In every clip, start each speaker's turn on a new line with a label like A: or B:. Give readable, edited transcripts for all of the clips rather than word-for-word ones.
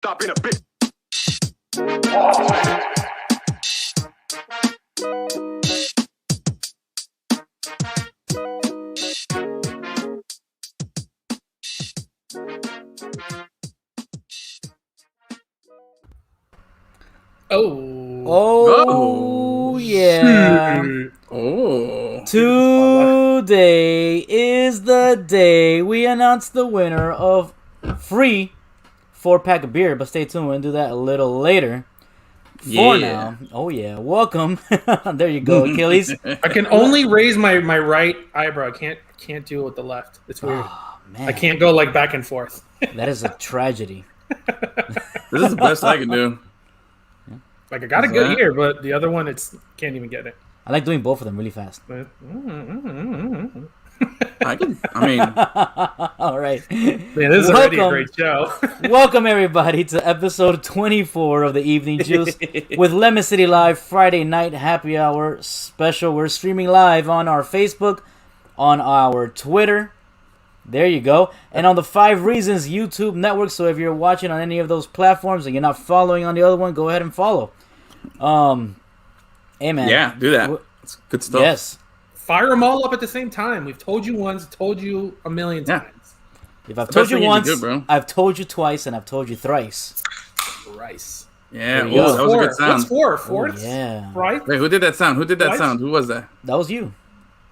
A: Stop in a bit.
B: Oh, yeah.
C: Oh.
B: Today is the day we announce the winner of free 4-pack of beer, but stay tuned, we'll do that a little later. For now, welcome. There you go, Achilles.
D: I can only raise my right eyebrow. I can't do it with the left. It's weird.
B: Oh, man.
D: I can't go like back and forth.
B: That is a tragedy.
C: This is the best I can do.
D: Like I got a good ear, but the other one, can't even get it.
B: I like doing both of them really fast.
C: I mean,
D: Man,
B: all right.
D: this is already a great show.
B: Welcome, everybody, to episode 24 of the Evening Juice with Lemon City Live Friday Night Happy Hour special. We're streaming live on our Facebook, on our Twitter. There you go. And on the 5 Reasons YouTube network. So if you're watching on any of those platforms and you're not following on the other one, go ahead and follow. Hey, man.
C: Yeah, do that. It's good stuff.
B: Yes.
D: Fire them all up at the same time. We've told you once, told you a million times.
B: If I've told you once, I've told you twice, and I've told you thrice.
D: Thrice.
C: Yeah, that was a good sound.
D: What's four? Fourth?
B: Oh, yeah.
D: Right?
C: Wait, who did that sound? Who was that?
B: That was you.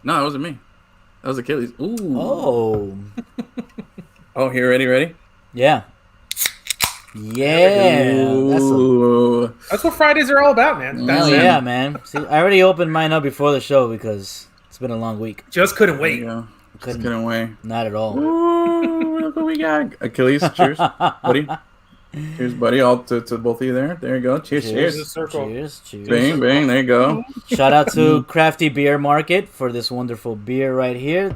C: No, that wasn't me. That was Achilles. Ooh.
B: Oh.
C: Oh, here, ready?
B: Yeah. Yeah.
C: That's
D: what Fridays are all about, man.
B: Yeah, man. See, I already opened mine up before the show because it's been a long week.
D: Just couldn't wait.
C: Couldn't wait.
B: Not at all.
C: Ooh, look what we got. Achilles, cheers, buddy. Cheers, buddy. All to both of you there. There you go. Cheers.
B: Cheers.
C: Bang, bang. There you go.
B: Shout out to Crafty Beer Market for this wonderful beer right here.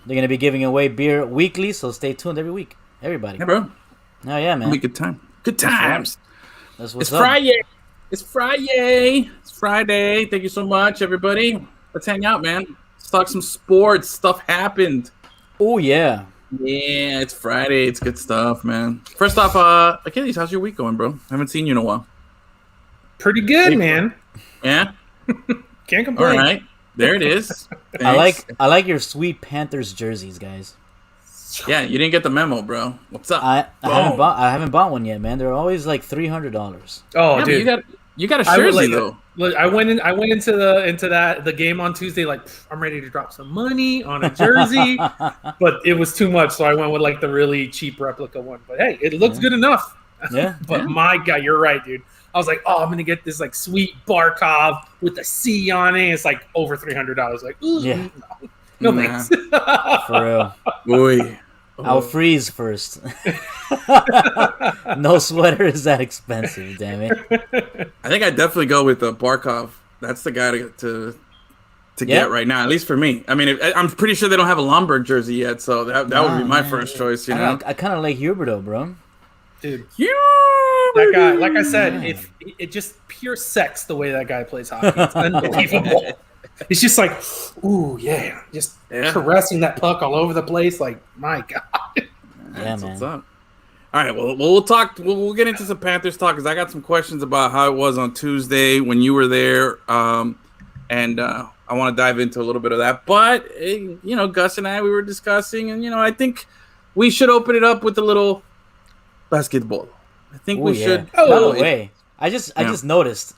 B: They're going to be giving away beer weekly, so stay tuned every week. Everybody.
C: Hey, bro.
B: Oh, yeah, man.
C: It'll be a good time. Good times.
B: That's what's
C: up. Friday. It's Friday. It's Friday. Thank you so much, everybody. Let's hang out, man. Let's talk some sports. Stuff happened.
B: Oh, yeah.
C: Yeah, it's Friday. It's good stuff, man. First off, Achilles, how's your week going, bro? I haven't seen you in a while.
D: Pretty good, man.
C: Yeah?
D: Can't complain.
C: All right. There it is.
B: I like your sweet Panthers jerseys, guys.
C: Yeah, you didn't get the memo, bro. What's up?
B: I haven't bought one yet, man. They're always like $300.
D: Oh,
C: yeah,
D: dude,
C: you got a jersey though.
D: Look, I went into the game on Tuesday like I'm ready to drop some money on a jersey, but it was too much, so I went with like the really cheap replica one. But hey, it looks good enough.
B: Yeah.
D: But my God, you're right, dude. I was like, I'm gonna get this like sweet Barkov with the C on it. It's like over $300. Like, ooh, no thanks.
B: For real.
C: Boy.
B: I'll freeze first. No sweater is that expensive, damn it.
C: I think I'd definitely go with Barkov. That's the guy to get right now, at least for me. I mean, I'm pretty sure they don't have a Lombard jersey yet, so that would be my first choice, you know?
B: I kind of like Huberto, bro.
D: Dude. That guy, like I said, it just pure sex the way that guy plays hockey. It's unbelievable. It's just like, ooh, yeah. Just caressing that puck all over the place. Like, my God.
B: Yeah,
C: That's
B: man.
C: What's up. All right, well, we'll talk. We'll get into some Panthers talk because I got some questions about how it was on Tuesday when you were there, and I want to dive into a little bit of that. But Gus and I, we were discussing, and I think we should open it up with a little basketball. I think we should.
B: By the way, I just noticed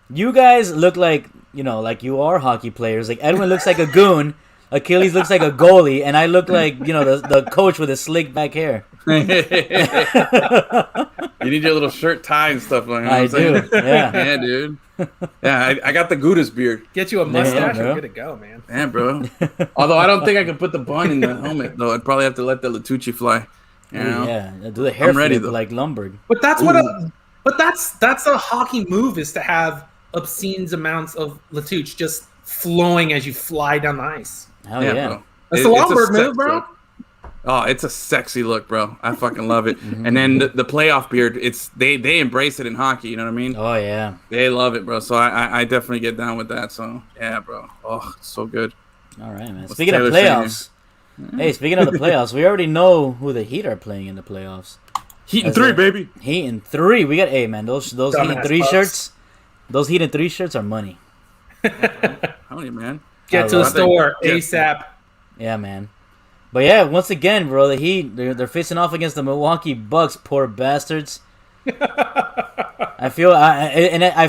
B: you guys look like like you are hockey players. Like Edwin looks like a goon, Achilles looks like a goalie, and I look like the coach with his slick back hair.
C: You need your little shirt tie and stuff like that.
B: I do.
C: Yeah, dude. Yeah, I got the Goudas beard.
D: Get you a mustache and good to go, man.
C: Yeah, bro. Although I don't think I can put the bun in the helmet, though. I'd probably have to let the Latucci fly.
B: Yeah, do the hair flip like Lumberg.
D: But that's that's a hockey move, is to have obscene amounts of Latucci just flowing as you fly down the ice.
B: Hell yeah.
C: Bro.
D: That's the Lumberg move, bro.
C: Look. Oh, it's a sexy look, bro. I fucking love it. And then the playoff beard, they embrace it in hockey, you know what I mean?
B: Oh, yeah.
C: They love it, bro. So I definitely get down with that. So, yeah, bro. Oh, it's so good.
B: All right, man. Speaking of the playoffs, we already know who the Heat are playing in the playoffs.
C: Heat and 3, baby.
B: Heat and 3. We got those Heat and 3
D: Bucks.
B: shirts. Those Heat and 3 shirts are money.
C: How many, man?
D: Get to the store ASAP.
B: Yeah, man. But yeah, once again, bro, the Heat they're facing off against the Milwaukee Bucks. Poor bastards. I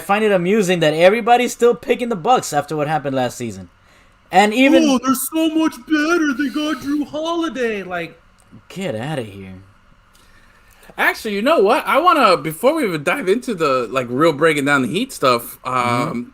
B: find it amusing that everybody's still picking the Bucks after what happened last season, and even
D: they're so much better. They got Drew Holiday. Like,
B: get out of here.
C: Actually, you know what? I want to, before we even dive into the real breaking down the Heat stuff,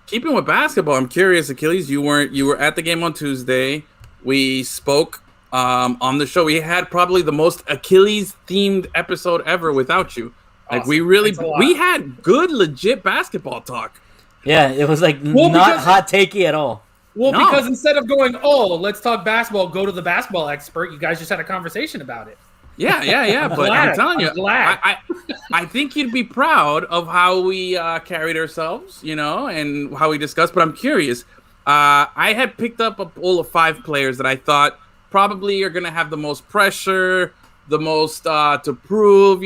C: keeping with basketball, I'm curious, Achilles, you were at the game on Tuesday. We spoke on the show. We had probably the most Achilles themed episode ever without you. Like,
D: awesome.
C: we had good, legit basketball talk.
B: Yeah, it was like not hot takey at all.
D: Well, no. Because instead of going, let's talk basketball, go to the basketball expert, you guys just had a conversation about it.
C: Yeah. But I'm telling you, I think you'd be proud of how we carried ourselves, and how we discussed. But I'm curious. I had picked up a pool of 5 players that I thought probably are going to have the most pressure, the most to prove,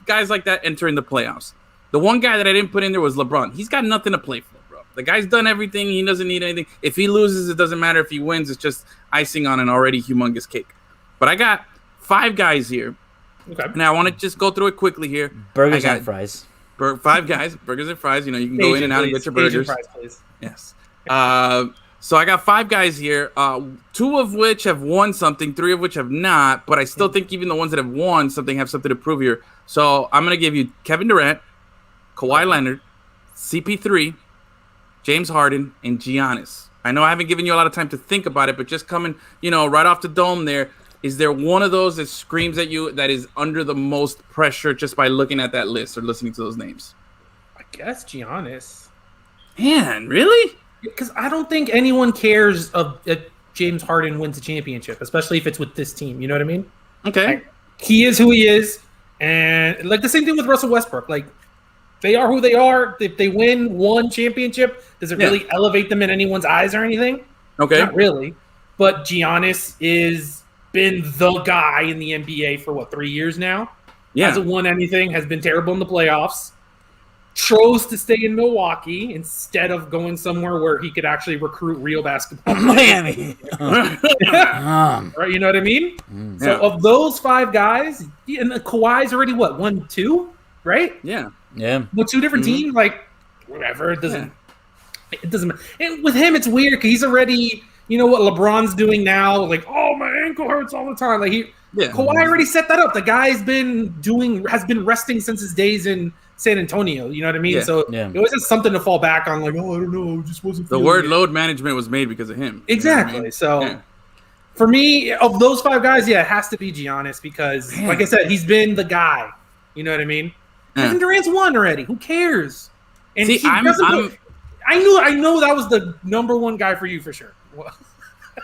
C: guys like that entering the playoffs. The one guy that I didn't put in there was LeBron. He's got nothing to play for, bro. The guy's done everything. He doesn't need anything. If he loses, it doesn't matter. If he wins, it's just icing on an already humongous cake. But I got 5 guys here. Okay. And I want to just go through it quickly here.
B: Burgers and fries.
C: 5 guys, burgers and fries. You can go in and out and get your burgers.
D: Fries, please.
C: Yes. So I got 5 guys here, 2 of which have won something, 3 of which have not, but I still think even the ones that have won something have something to prove here. So I'm going to give you Kevin Durant, Kawhi Leonard, CP3, James Harden, and Giannis. I know I haven't given you a lot of time to think about it, but just coming, right off the dome there, is there one of those that screams at you that is under the most pressure just by looking at that list or listening to those names?
D: I guess Giannis.
C: Man, really?
D: Because I don't think anyone cares if James Harden wins a championship, especially if it's with this team. You know what I mean?
C: Okay.
D: He is who he is. And the same thing with Russell Westbrook. They are who they are. If they win one championship, does it really elevate them in anyone's eyes or anything?
C: Okay.
D: Not really. But Giannis is been the guy in the NBA for 3 years now? Yeah. Hasn't won anything, has been terrible in the playoffs. Chose to stay in Milwaukee instead of going somewhere where he could actually recruit real basketball.
B: Miami.
D: Right, you know what I mean? So of those 5 guys, and Kawhi's already won 2, right?
C: Yeah.
D: With 2 different teams, whatever. It doesn't. It doesn't. And with him, it's weird because he's already. You know what LeBron's doing now? My ankle hurts all the time. Kawhi already set that up. The guy's has been resting since his days in San Antonio. You know what I mean? Yeah. So it was just something to fall back on. I don't know, just wasn't.
C: The word load management was made because of him.
D: Exactly. You know So for me, of those 5 guys, it has to be Giannis because, like I said, he's been the guy. You know what I mean? Kevin Durant's won already. Who cares? And I know that was the number 1 guy for you for sure.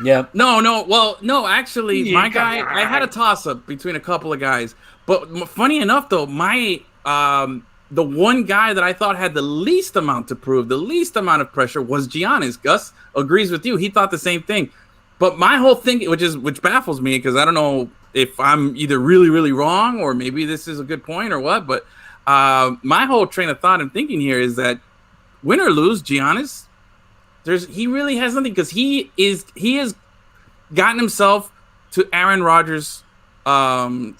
B: Yeah.
C: No. Actually, my guy. I had a toss-up between a couple of guys, but funny enough, though, my the one guy that I thought had the least amount to prove, the least amount of pressure, was Giannis. Gus agrees with you. He thought the same thing. But my whole thing, which baffles me, because I don't know if I'm either really, really wrong or maybe this is a good point or what. But my whole train of thought and thinking here is that win or lose, Giannis. He really has nothing because he has gotten himself to Aaron Rodgers
D: I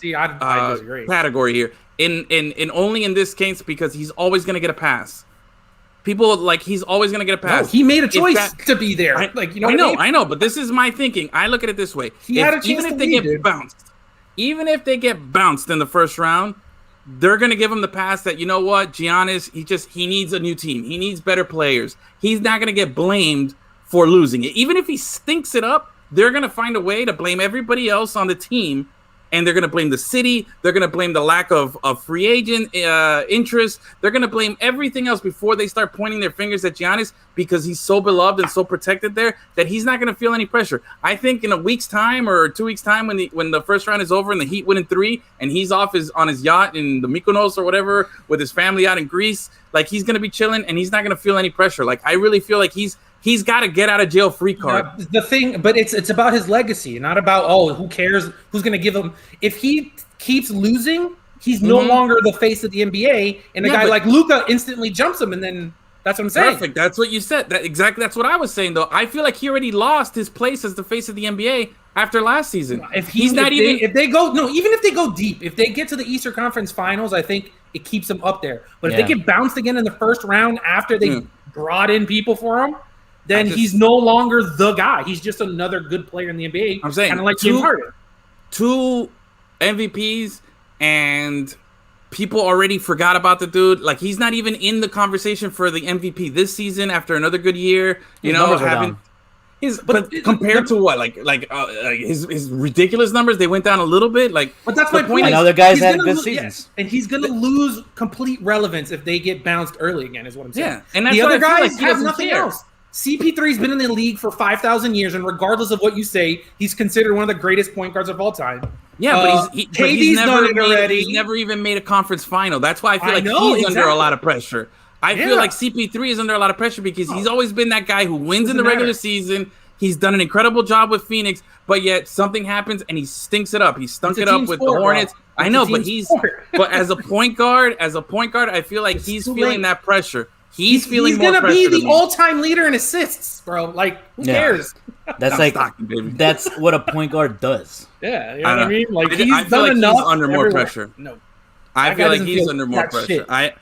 D: disagree.
C: Category here. In only in this case because he's always gonna get a pass. People he's always gonna get a pass.
D: No, he made a choice to be there.
C: I know, but this is my thinking. I look at it this way.
D: Had a chance
C: even if they get bounced, even if they get bounced in the first round, they're going to give him the pass that, Giannis, he needs a new team. He needs better players. He's not going to get blamed for losing it. Even if he stinks it up, they're going to find a way to blame everybody else on the team. And they're going to blame the city. They're going to blame the lack of free agent interest. They're going to blame everything else before they start pointing their fingers at Giannis because he's so beloved and so protected there that he's not going to feel any pressure. I think in a week's time or 2 weeks' time when the first round is over and the Heat win in 3 and he's on his yacht in the Mykonos or whatever with his family out in Greece, he's going to be chilling and he's not going to feel any pressure. I really feel like he's got a get out of jail free card.
D: Yeah, the thing, but it's about his legacy, not about who cares who's going to give him. If he keeps losing, he's no longer the face of the NBA, and a guy like Luka instantly jumps him, and then that's what I'm saying.
C: Perfect. That's what you said. That's what I was saying, though. I feel like he already lost his place as the face of the NBA after last season. If they go deep, if they get to the Eastern Conference Finals, I think it keeps them up there. But if they get bounced again in the first round after they brought in people for him, then he's no longer the guy. He's just another good player in the NBA. I'm saying,
D: kind of like James Harden.
C: 2 MVPs, and people already forgot about the dude. Like, he's not even in the conversation for the MVP this season after another good year. But compared to what, his ridiculous numbers, they went down a little bit. But
D: that's my point.
B: And other guys had good seasons,
D: and he's gonna lose complete relevance if they get bounced early again. Is what I'm saying.
C: Yeah, and that's
D: the other guys
C: like
D: have nothing else. CP3's been in the league for 5,000 years, and regardless of what you say, he's considered one of the greatest point guards of all time.
C: Yeah, but he's
D: never
C: even made a conference final. That's why I feel he's under a lot of pressure. I feel like CP3 is under a lot of pressure because he's always been that guy who wins in the regular season. He's done an incredible job with Phoenix, but yet something happens and he stinks it up. He stunk it up with the Hornets. I know, but as a point guard, I feel like he's feeling that pressure. He's
D: gonna be the all-time leader in assists, bro. Who cares?
B: That's what a point guard does.
D: Yeah, you know what I mean?
C: I feel like he's under more pressure. No, I feel like he's under more pressure. I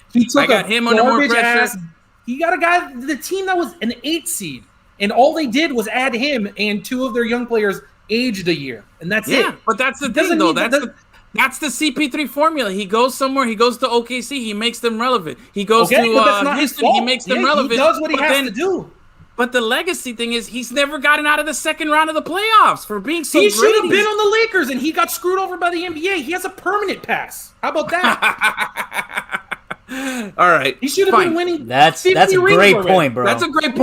C: got him under more pressure.
D: He got a guy, the team that was an 8 seed, and all they did was add him and 2 of their young players aged a year, and that's it.
C: Yeah, but that's the thing, though. That's the CP3 formula. He goes somewhere. He goes to OKC. He makes them relevant. He goes to Houston. He makes them relevant.
D: He does what he has to do.
C: But the legacy thing is he's never gotten out of the second round of the playoffs for being so great.
D: He should have been on the Lakers, and he got screwed over by the NBA. He has a permanent pass. How about that?
C: All right.
D: He should have been winning.
B: That's a great point, bro.
C: That's a great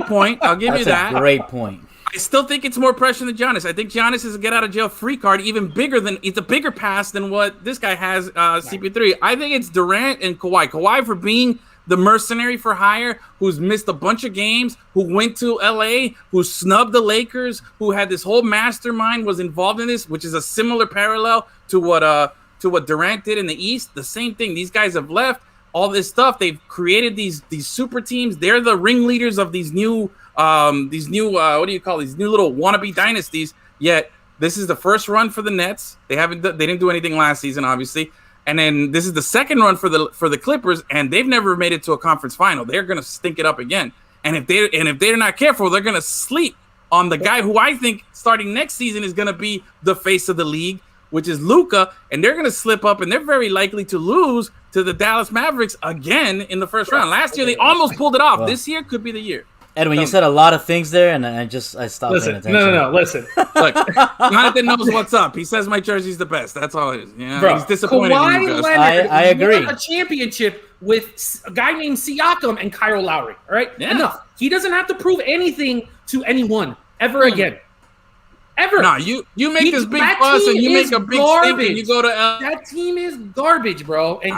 C: point. I'll give you that.
B: That's a great point.
C: I still think it's more pressure than Giannis. I think Giannis is a get-out-of-jail-free card, it's a bigger pass than what this guy has, CP3. I think it's Durant and Kawhi. Kawhi for being the mercenary for hire, who's missed a bunch of games, who went to L.A., who snubbed the Lakers, who had this whole mastermind, was involved in this, which is a similar parallel to what Durant did in the East. The same thing. These guys have left. All this stuff. They've created these super teams. They're the ringleaders of these new these new little wannabe dynasties. Yet this is the first run for the Nets. They didn't do anything last season, obviously, and then this is the second run for the Clippers, and they've never made it to a conference final. They're gonna stink it up again, and if they're not careful, they're gonna sleep on the guy who I think starting next season is gonna be the face of the league, which is Luka, and they're gonna slip up, and they're very likely to lose to the Dallas Mavericks again in the first round. Last year they almost pulled it off. This year could be the year.
B: Edwin, you said a lot of things there, and I stopped paying attention.
D: No, listen.
C: Look, Jonathan knows what's up. He says my jersey's the best. That's all it is. Bro, he's disappointed in you guys.
B: I agree.
D: Won a championship with a guy named Siakam and Kyle Lowry. All right? Yeah. Enough. He doesn't have to prove anything to anyone ever again. Ever.
C: No, you make this big fuss and you make a big stink and you go to
D: that team is garbage, bro. And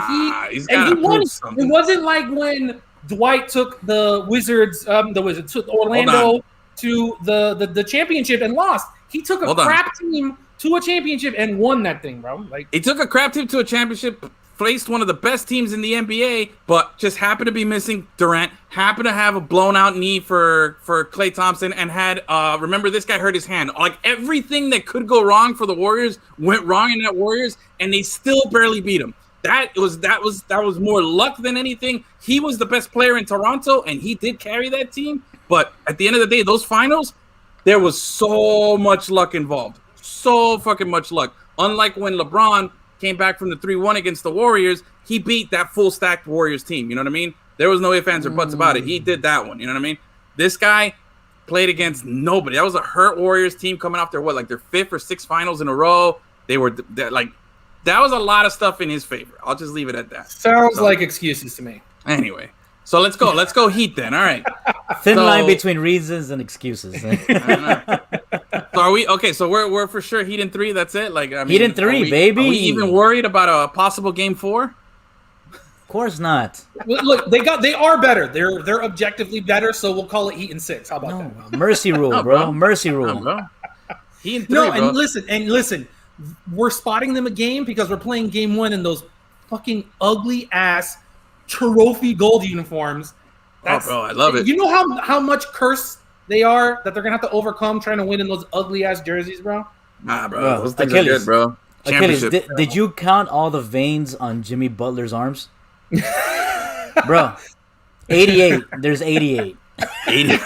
D: he won. It wasn't like when Dwight took the Wizards, took Orlando to the championship and lost. He took a crap team to a championship and won that thing, bro.
C: He took a crap team to a championship, faced one of the best teams in the NBA, but just happened to be missing Durant, happened to have a blown out knee for Klay Thompson, and had remember, this guy hurt his hand. Like, everything that could go wrong for the Warriors went wrong in that Warriors, and they still barely beat him. That was more luck than anything. He was the best player in Toronto, and he did carry that team. But at the end of the day, those finals, there was so much luck involved. So fucking much luck. Unlike when LeBron came back from the 3-1 against the Warriors, he beat that full stacked Warriors team. You know what I mean? There was no ifs, ands, or buts about it. He did that one. You know what I mean? This guy played against nobody. That was a hurt Warriors team coming off their 5th or 6th finals in a row. That was a lot of stuff in his favor. I'll just leave it at that.
D: Sounds like excuses to me.
C: Anyway, so let's go. Let's go Heat then. All right.
B: Thin line between reasons and excuses.
C: So are we okay? So we're for sure Heat in 3. That's it.
B: Heat in 3, baby.
C: Are we even worried about a possible Game 4?
B: Of course not.
D: Look, they are better. They're objectively better. So we'll call it Heat in 6. How about that?
B: Mercy rule, bro. Mercy rule.
C: Bro. Heat in 3,
D: no,
C: bro.
D: and listen. we're spotting them a game because we're playing game one in those fucking ugly ass trophy gold uniforms.
C: Bro, I love it.
D: You know how much curse they are that they're gonna have to overcome trying to win in those ugly ass jerseys, bro?
C: Nah, bro. Those things are good, bro.
B: Achilles, did you count all the veins on Jimmy Butler's arms? Bro, 88. There's 88.
C: 80.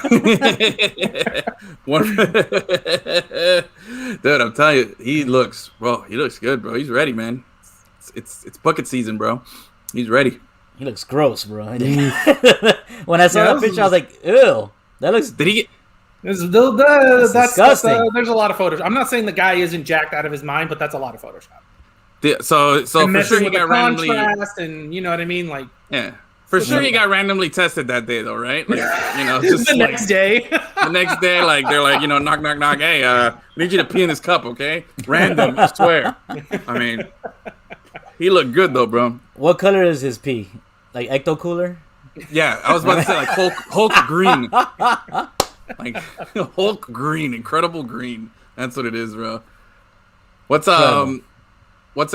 C: Dude, I'm telling you, he looks good, bro. He's ready, man. It's bucket season, bro. He's ready.
B: He looks gross, bro. When I saw that picture, I was like, ew. That looks...
C: Did he get...
D: That's
B: disgusting.
D: There's a lot of Photoshop. I'm not saying the guy isn't jacked out of his mind, but that's a lot of Photoshop.
C: So for sure he got randomly...
D: And you know what I mean? Like,
C: yeah. For sure he got randomly tested that day, though, right? Like, you know, just
D: the next day.
C: The next day, like, they're like, you know, knock, knock, knock. Hey, I need you to pee in this cup, okay? Random, I swear. I mean, he looked good, though, bro.
B: What color is his pee? Like Ecto Cooler?
C: Yeah, I was about to say, like, Hulk green. Like, Hulk green, incredible green. That's what it is, bro. What's it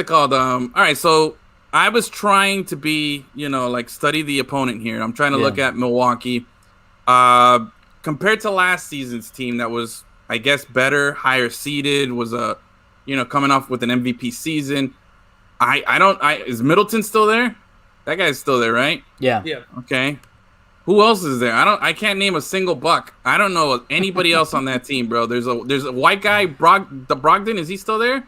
C: called? All right, so I was trying to be, you know, like, study the opponent here. I'm trying to look at Milwaukee. Compared to last season's team that was, I guess, better, higher seeded, was coming off with an MVP season. Is Middleton still there? That guy's still there, right?
D: Yeah.
C: Okay. Who else is there? I can't name a single Buck. I don't know anybody else on that team, bro. There's a white guy, Brogdon. Is he still there?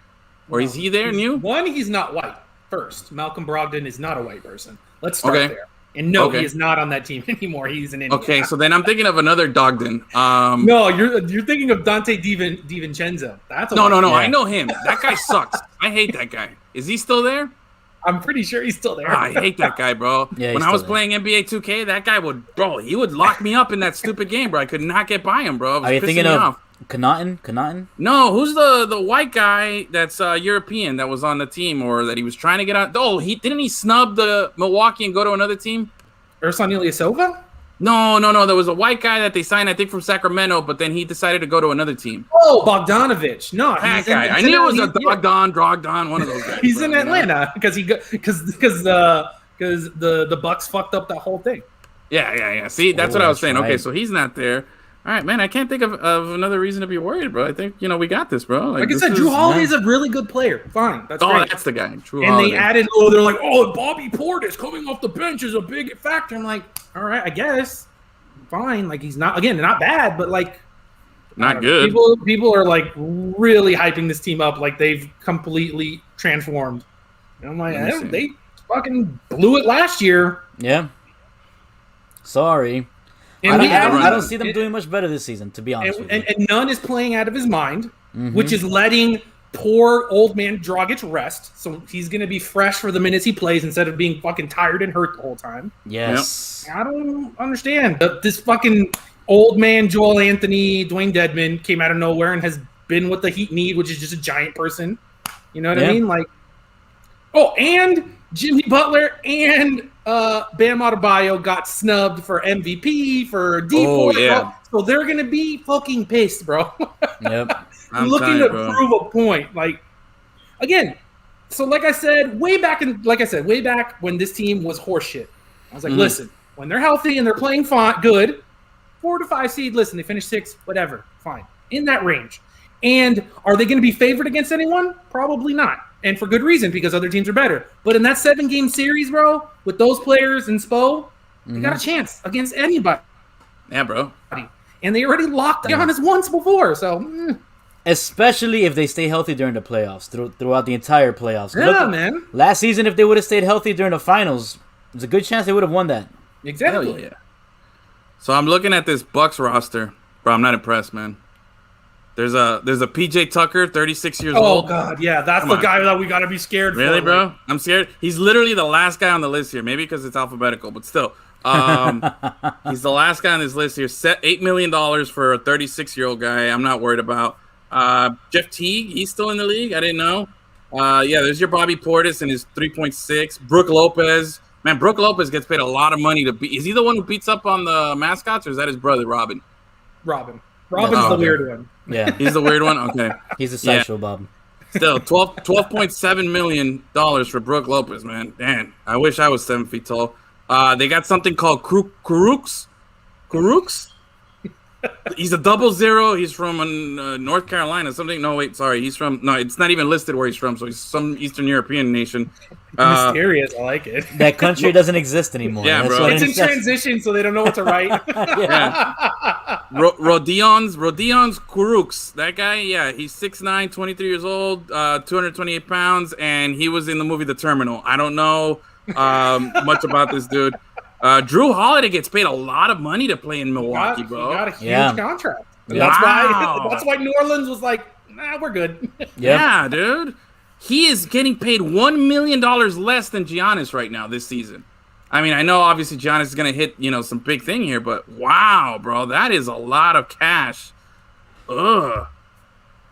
C: Or is he there new?
D: One, he's not white. First, Malcolm Brogdon is not a white person. Let's start there. And no, he is not on that team anymore. He's an Indian.
C: Okay, so then I'm thinking of another Dogden.
D: No, you're thinking of Dante DiVincenzo. That's
C: no. I know him. That guy sucks. I hate that guy. Is he still there?
D: I'm pretty sure he's still there.
C: I hate that guy, bro.
B: Yeah,
C: when I was playing NBA 2K, that guy he would lock me up in that stupid game, bro. I could not get by him, bro.
B: Are you thinking of Connaughton?
C: No, who's the white guy that's European that was on the team or that he was trying to get on? Oh, didn't he snub the Milwaukee and go to another team?
D: Ersan Ilyasova?
C: No. There was a white guy that they signed, I think, from Sacramento, but then he decided to go to another team.
D: Oh, Bogdanovich. No,
C: that guy. I knew it was a Drogdon, one of those guys.
D: He's in Atlanta because the Bucks fucked up that whole thing.
C: Yeah. See, that's what I was saying. Right. Okay, so he's not there. All right, man. I can't think of another reason to be worried, bro. I think we got this, bro.
D: Like I said, Drew Holiday's a really good player. Fine, that's great.
C: That's the guy. Drew
D: and
C: Holiday.
D: They added. They're like, Bobby Portis coming off the bench is a big factor. I'm like, all right, I guess. Fine. Like he's not bad, but like
C: not good.
D: People are like really hyping this team up, like they've completely transformed. And I'm like, they fucking blew it last year.
B: Yeah. Sorry.
D: And
B: I don't see them doing much better this season, to be honest with you.
D: And Nunn is playing out of his mind, which is letting poor old man Dragic rest. So he's going to be fresh for the minutes he plays instead of being fucking tired and hurt the whole time.
B: Yes.
D: Yep. I don't understand. This fucking old man Joel Anthony, Dwayne Dedmon came out of nowhere and has been what the Heat need, which is just a giant person. You know what I mean? Like, and Jimmy Butler and Bam Adebayo got snubbed for MVP, for D4. So they're going to be fucking pissed, bro.
B: Yep.
D: I'm looking to prove a point. Like, again, so like I said, way back when this team was horseshit, I was like, listen, when they're healthy and they're playing good, 4 to 5 seed, listen, they finish 6, whatever, fine. In that range. And are they going to be favored against anyone? Probably not. And for good reason, because other teams are better. But in that 7-game series, bro, with those players and Spo, they got a chance against anybody.
C: Yeah, bro.
D: And they already locked Giannis once before, so...
B: Especially if they stay healthy during the playoffs, throughout the entire playoffs.
D: Yeah, man.
B: Last season, if they would have stayed healthy during the finals, there's a good chance they would have won that.
D: Exactly.
C: Hell yeah. So I'm looking at this Bucks roster. Bro, I'm not impressed, man. There's a PJ Tucker, 36 years old.
D: Oh, God, yeah. That's the guy that we got to be scared for.
C: Really, bro? Like. I'm scared. He's literally the last guy on the list here. Maybe because it's alphabetical, but still. He's the last guy on this list here. Set $8 million for a 36-year-old guy. I'm not worried about. Jeff Teague, he's still in the league. I didn't know. There's your Bobby Portis and his 3.6. Brooke Lopez. Man, Brooke Lopez gets paid a lot of money to be. Is he the one who beats up on the mascots, or is that his brother, Robin?
D: Robin's the weird one.
B: Yeah.
C: He's the weird one? Okay.
B: He's a sideshow, Bob.
C: Still, $12.7 million for Brook Lopez, man. Damn, I wish I was 7 feet tall. They got something called Kuruks. He's a 00. He's from North Carolina. Something. No, wait, sorry. He's from. No, it's not even listed where he's from. So he's some Eastern European nation.
D: Mysterious. I like it.
B: That country doesn't exist anymore.
C: Yeah, bro.
D: It's in transition, so they don't know what to write.
C: Rodion's Kuruks. That guy, yeah, he's 6'9", 23 years old, 228 pounds, and he was in the movie The Terminal. I don't know much about this dude. Drew Holiday gets paid a lot of money to play in Milwaukee, bro.
D: He got a huge contract. That's why New Orleans was like, nah, we're good.
C: Yeah, dude. He is getting paid $1 million less than Giannis right now this season. I mean, I know obviously Giannis is going to hit, some big thing here, but wow, bro, that is a lot of cash. Ugh.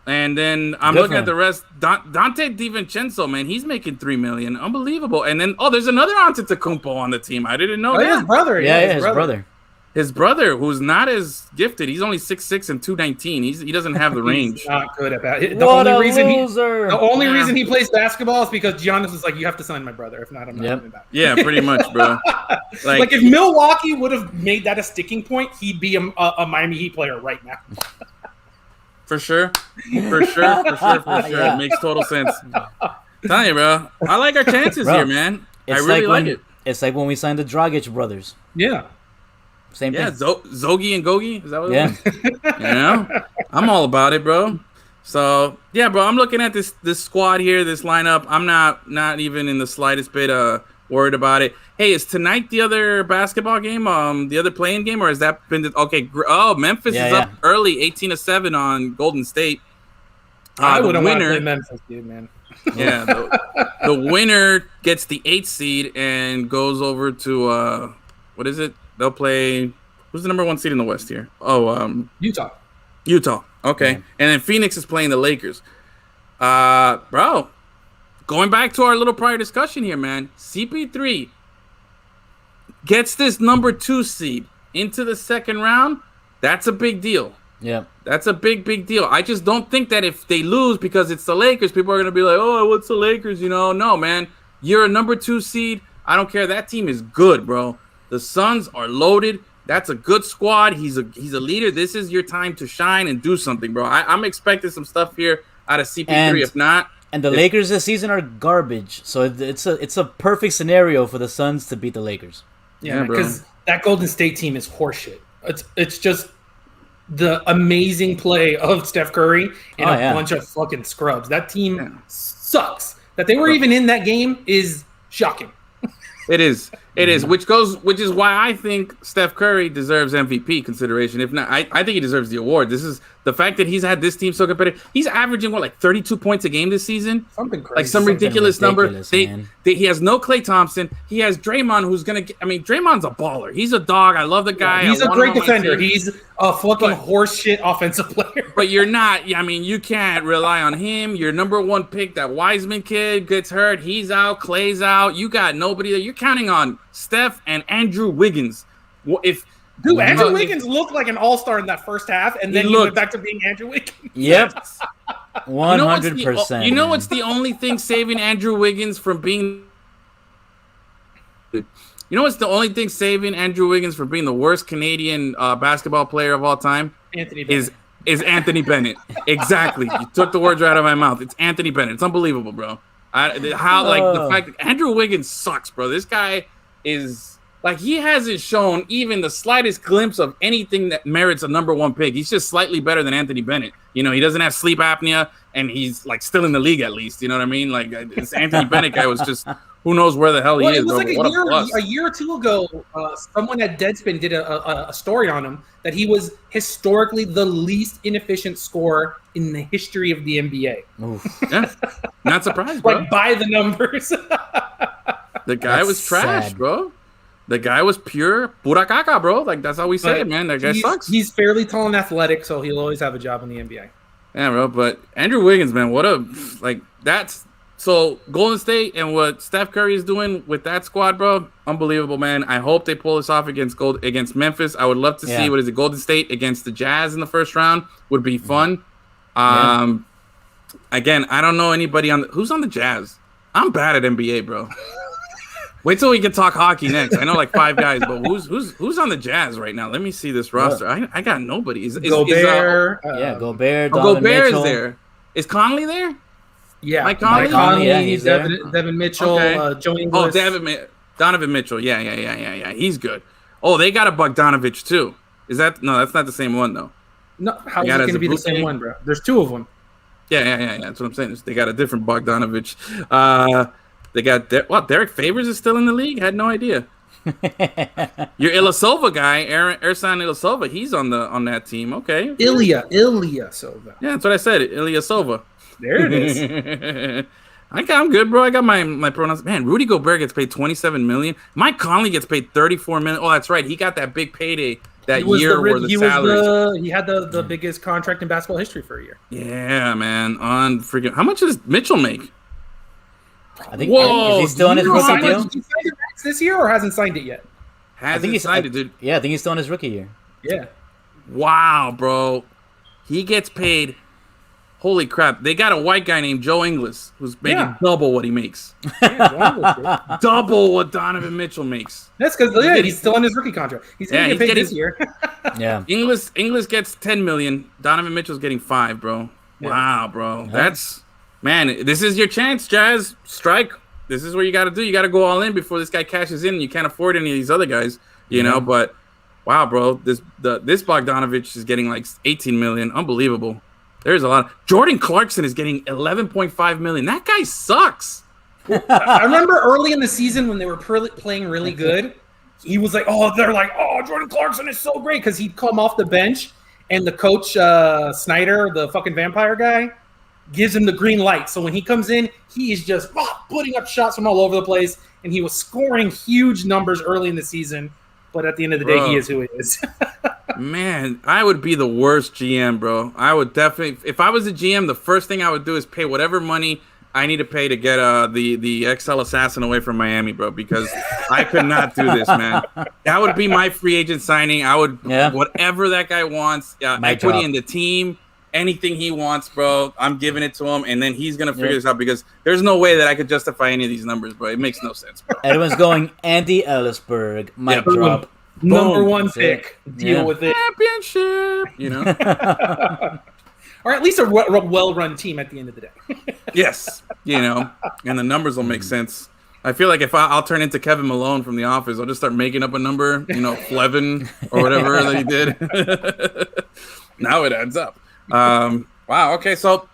C: And then I'm looking at the rest. Dante DiVincenzo, man, he's making $3 million. Unbelievable. And then, there's another Antetokounmpo on the team. I didn't know that.
D: His brother.
B: His brother.
C: His brother, who's not as gifted. He's only 6'6" and 219. He doesn't have the range.
D: He's not good at that.
B: The
D: only reason he plays basketball is because Giannis was like, you have to sign my brother. If not, I'm not coming back.
C: Yeah, pretty much, bro.
D: Like if Milwaukee would have made that a sticking point, he'd be a Miami Heat player right now.
C: For sure. Yeah. It makes total sense. Tell you, bro. I like our chances here, man. I really like it.
B: It's like when we signed the Dragic brothers.
D: Yeah.
B: Same thing.
C: Yeah, Zogi and Gogi. Is that what it was? I'm all about it, bro. So, yeah, bro, I'm looking at this squad here, this lineup. I'm not even in the slightest bit worried about it. Hey, is tonight the other basketball game, the other playing game, or has that been okay? Memphis is up early, 18-7 on Golden State.
D: I wouldn't want to play Memphis, dude, man.
C: Yeah, the winner gets the 8th seed and goes over to what is it? They'll play. Who's the number 1 seed in the West here? Utah. Okay, and then Phoenix is playing the Lakers. Bro, going back to our little prior discussion here, man. CP3 gets this number 2 seed into the second round. That's a big deal.
B: Yeah,
C: that's a big deal. I just don't think that if they lose because it's the Lakers, people are gonna be like, "Oh, what's the Lakers?" No, man. You're a number 2 seed. I don't care. That team is good, bro. The Suns are loaded. That's a good squad. He's a leader. This is your time to shine and do something, bro. I'm expecting some stuff here out of CP3. If not,
B: and the Lakers this season are garbage. So it's a perfect scenario for the Suns to beat the Lakers.
D: Yeah, because that Golden State team is horseshit. It's just the amazing play of Steph Curry and a bunch of fucking scrubs. That team sucks. That they were even in that game is shocking.
C: It is, which is why I think Steph Curry deserves MVP consideration. If not, I think he deserves the award. This is the fact that he's had this team so competitive. He's averaging 32 points a game this season,
D: something crazy,
C: like some ridiculous number. He has no Klay Thompson. He has Draymond, who's gonna. Draymond's a baller. He's a dog. I love the guy.
D: He's a great defender. He's a fucking horseshit offensive player.
C: But you're not. You can't rely on him. Your number 1 pick, that Wiseman kid, gets hurt. He's out. Clay's out. You got nobody there. You're counting on Steph and Andrew Wiggins.
D: Andrew Wiggins looked like an all-star in that first half, and then he went back to being Andrew Wiggins.
B: Yep, 100%.
C: You know what's the only thing saving Andrew Wiggins from being? You know what's the only thing saving Andrew Wiggins from being the worst Canadian basketball player of all time?
D: Anthony Bennett.
C: Is Anthony Bennett. Exactly. You took the words right out of my mouth. It's Anthony Bennett. It's unbelievable, bro. The fact that Andrew Wiggins sucks, bro. This guy is he hasn't shown even the slightest glimpse of anything that merits a number 1 pick. He's just slightly better than Anthony Bennett. He doesn't have sleep apnea, and he's still in the league at least. You know what I mean? This Anthony Bennett guy was just who knows where the hell he is.
D: It was
C: bro.
D: a year or two ago. Someone at Deadspin did a story on him that he was historically the least inefficient scorer in the history of the NBA.
C: Yeah, not surprised, bro.
D: By the numbers.
C: The guy was trash, bro. The guy was pura caca, bro. That's how we say it, man. That guy sucks.
D: He's fairly tall and athletic, so he'll always have a job in the NBA.
C: Yeah, bro. But Andrew Wiggins, man, that's so Golden State and what Steph Curry is doing with that squad, bro. Unbelievable, man. I hope they pull this off against Memphis. I would love to see Golden State against the Jazz in the first round. Would be fun. Again, I don't know anybody who's on the Jazz. I'm bad at NBA, bro. Wait till we can talk hockey next. I know like 5 guys, but who's on the Jazz right now? Let me see this roster. I got nobody.
D: Gobert.
B: Gobert.
C: Gobert
B: Mitchell.
C: is there. Is Conley there?
D: Yeah,
C: Mike Conley.
B: Yeah, he's there.
D: Devin Mitchell.
C: Okay.
D: Joe Ingles.
C: Donovan Mitchell. Yeah. He's good. Oh, they got a Bogdanovich too. That's not the same one though.
D: No, how is it going to be the same one, bro? There's 2 of them. Yeah.
C: That's what I'm saying. They got a different Bogdanovich. They got Derek Favors is still in the league. Had no idea. Your Ilyasova guy, Ersan Ilyasova, he's on that team. Okay.
D: Ilyasova.
C: Yeah, that's what I said. Ilyasova.
D: There it is.
C: I'm good, bro. I got my pronouns. Man, Rudy Gobert gets paid $27 million. Mike Conley gets paid $34 million. Oh, that's right. He got that big payday that year where the salaries.
D: He had the biggest contract in basketball history for a year.
C: Yeah, man. How much does Mitchell make?
B: I think. Is he still on his rookie deal?
D: He signed it this year or hasn't signed it yet?
B: I think he's signed it, dude. Yeah, I think he's still on his rookie year.
D: Yeah.
C: Wow, bro. He gets paid. Holy crap. They got a white guy named Joe Ingles who's making double what he makes. Yeah, double what Donovan Mitchell makes.
D: That's because he's still on his rookie contract. He's going to get paid this year.
C: Yeah. Ingles gets $10 million. Donovan Mitchell's getting 5, bro. Yeah. Wow, bro. Yeah. Man, this is your chance, Jazz. Strike. This is what you got to do. You got to go all in before this guy cashes in. And you can't afford any of these other guys, you know. But wow, bro, this Bogdanovich is getting like $18 million. Unbelievable. There's a lot. Jordan Clarkson is getting $11.5 million. That guy sucks.
D: I remember early in the season when they were playing really good. He was like, Jordan Clarkson is so great because he'd come off the bench and the coach Snyder, the fucking vampire guy, gives him the green light. So when he comes in, he is just putting up shots from all over the place, and he was scoring huge numbers early in the season. But at the end of the day, he is who he is.
C: Man, I would be the worst GM, bro. I would definitely, if I was a GM, the first thing I would do is pay whatever money I need to pay to get the XL Assassin away from Miami, bro, because I could not do this, man. That would be my free agent signing. I would, whatever that guy wants, equity in the team, anything he wants, bro, I'm giving it to him, and then he's going to figure this out because there's no way that I could justify any of these numbers, bro. It makes no sense, bro.
B: Everyone's going Andy Ellisberg. Mic drop.
D: Number 1 pick. Deal with it.
C: Championship, you know?
D: Or at least a well-run team at the end of the day.
C: Yes, you know, and the numbers will make sense. I feel like if I'll turn into Kevin Malone from The Office, I'll just start making up a number, you know, Flevin or whatever that he did. Now it adds up. Wow, okay, so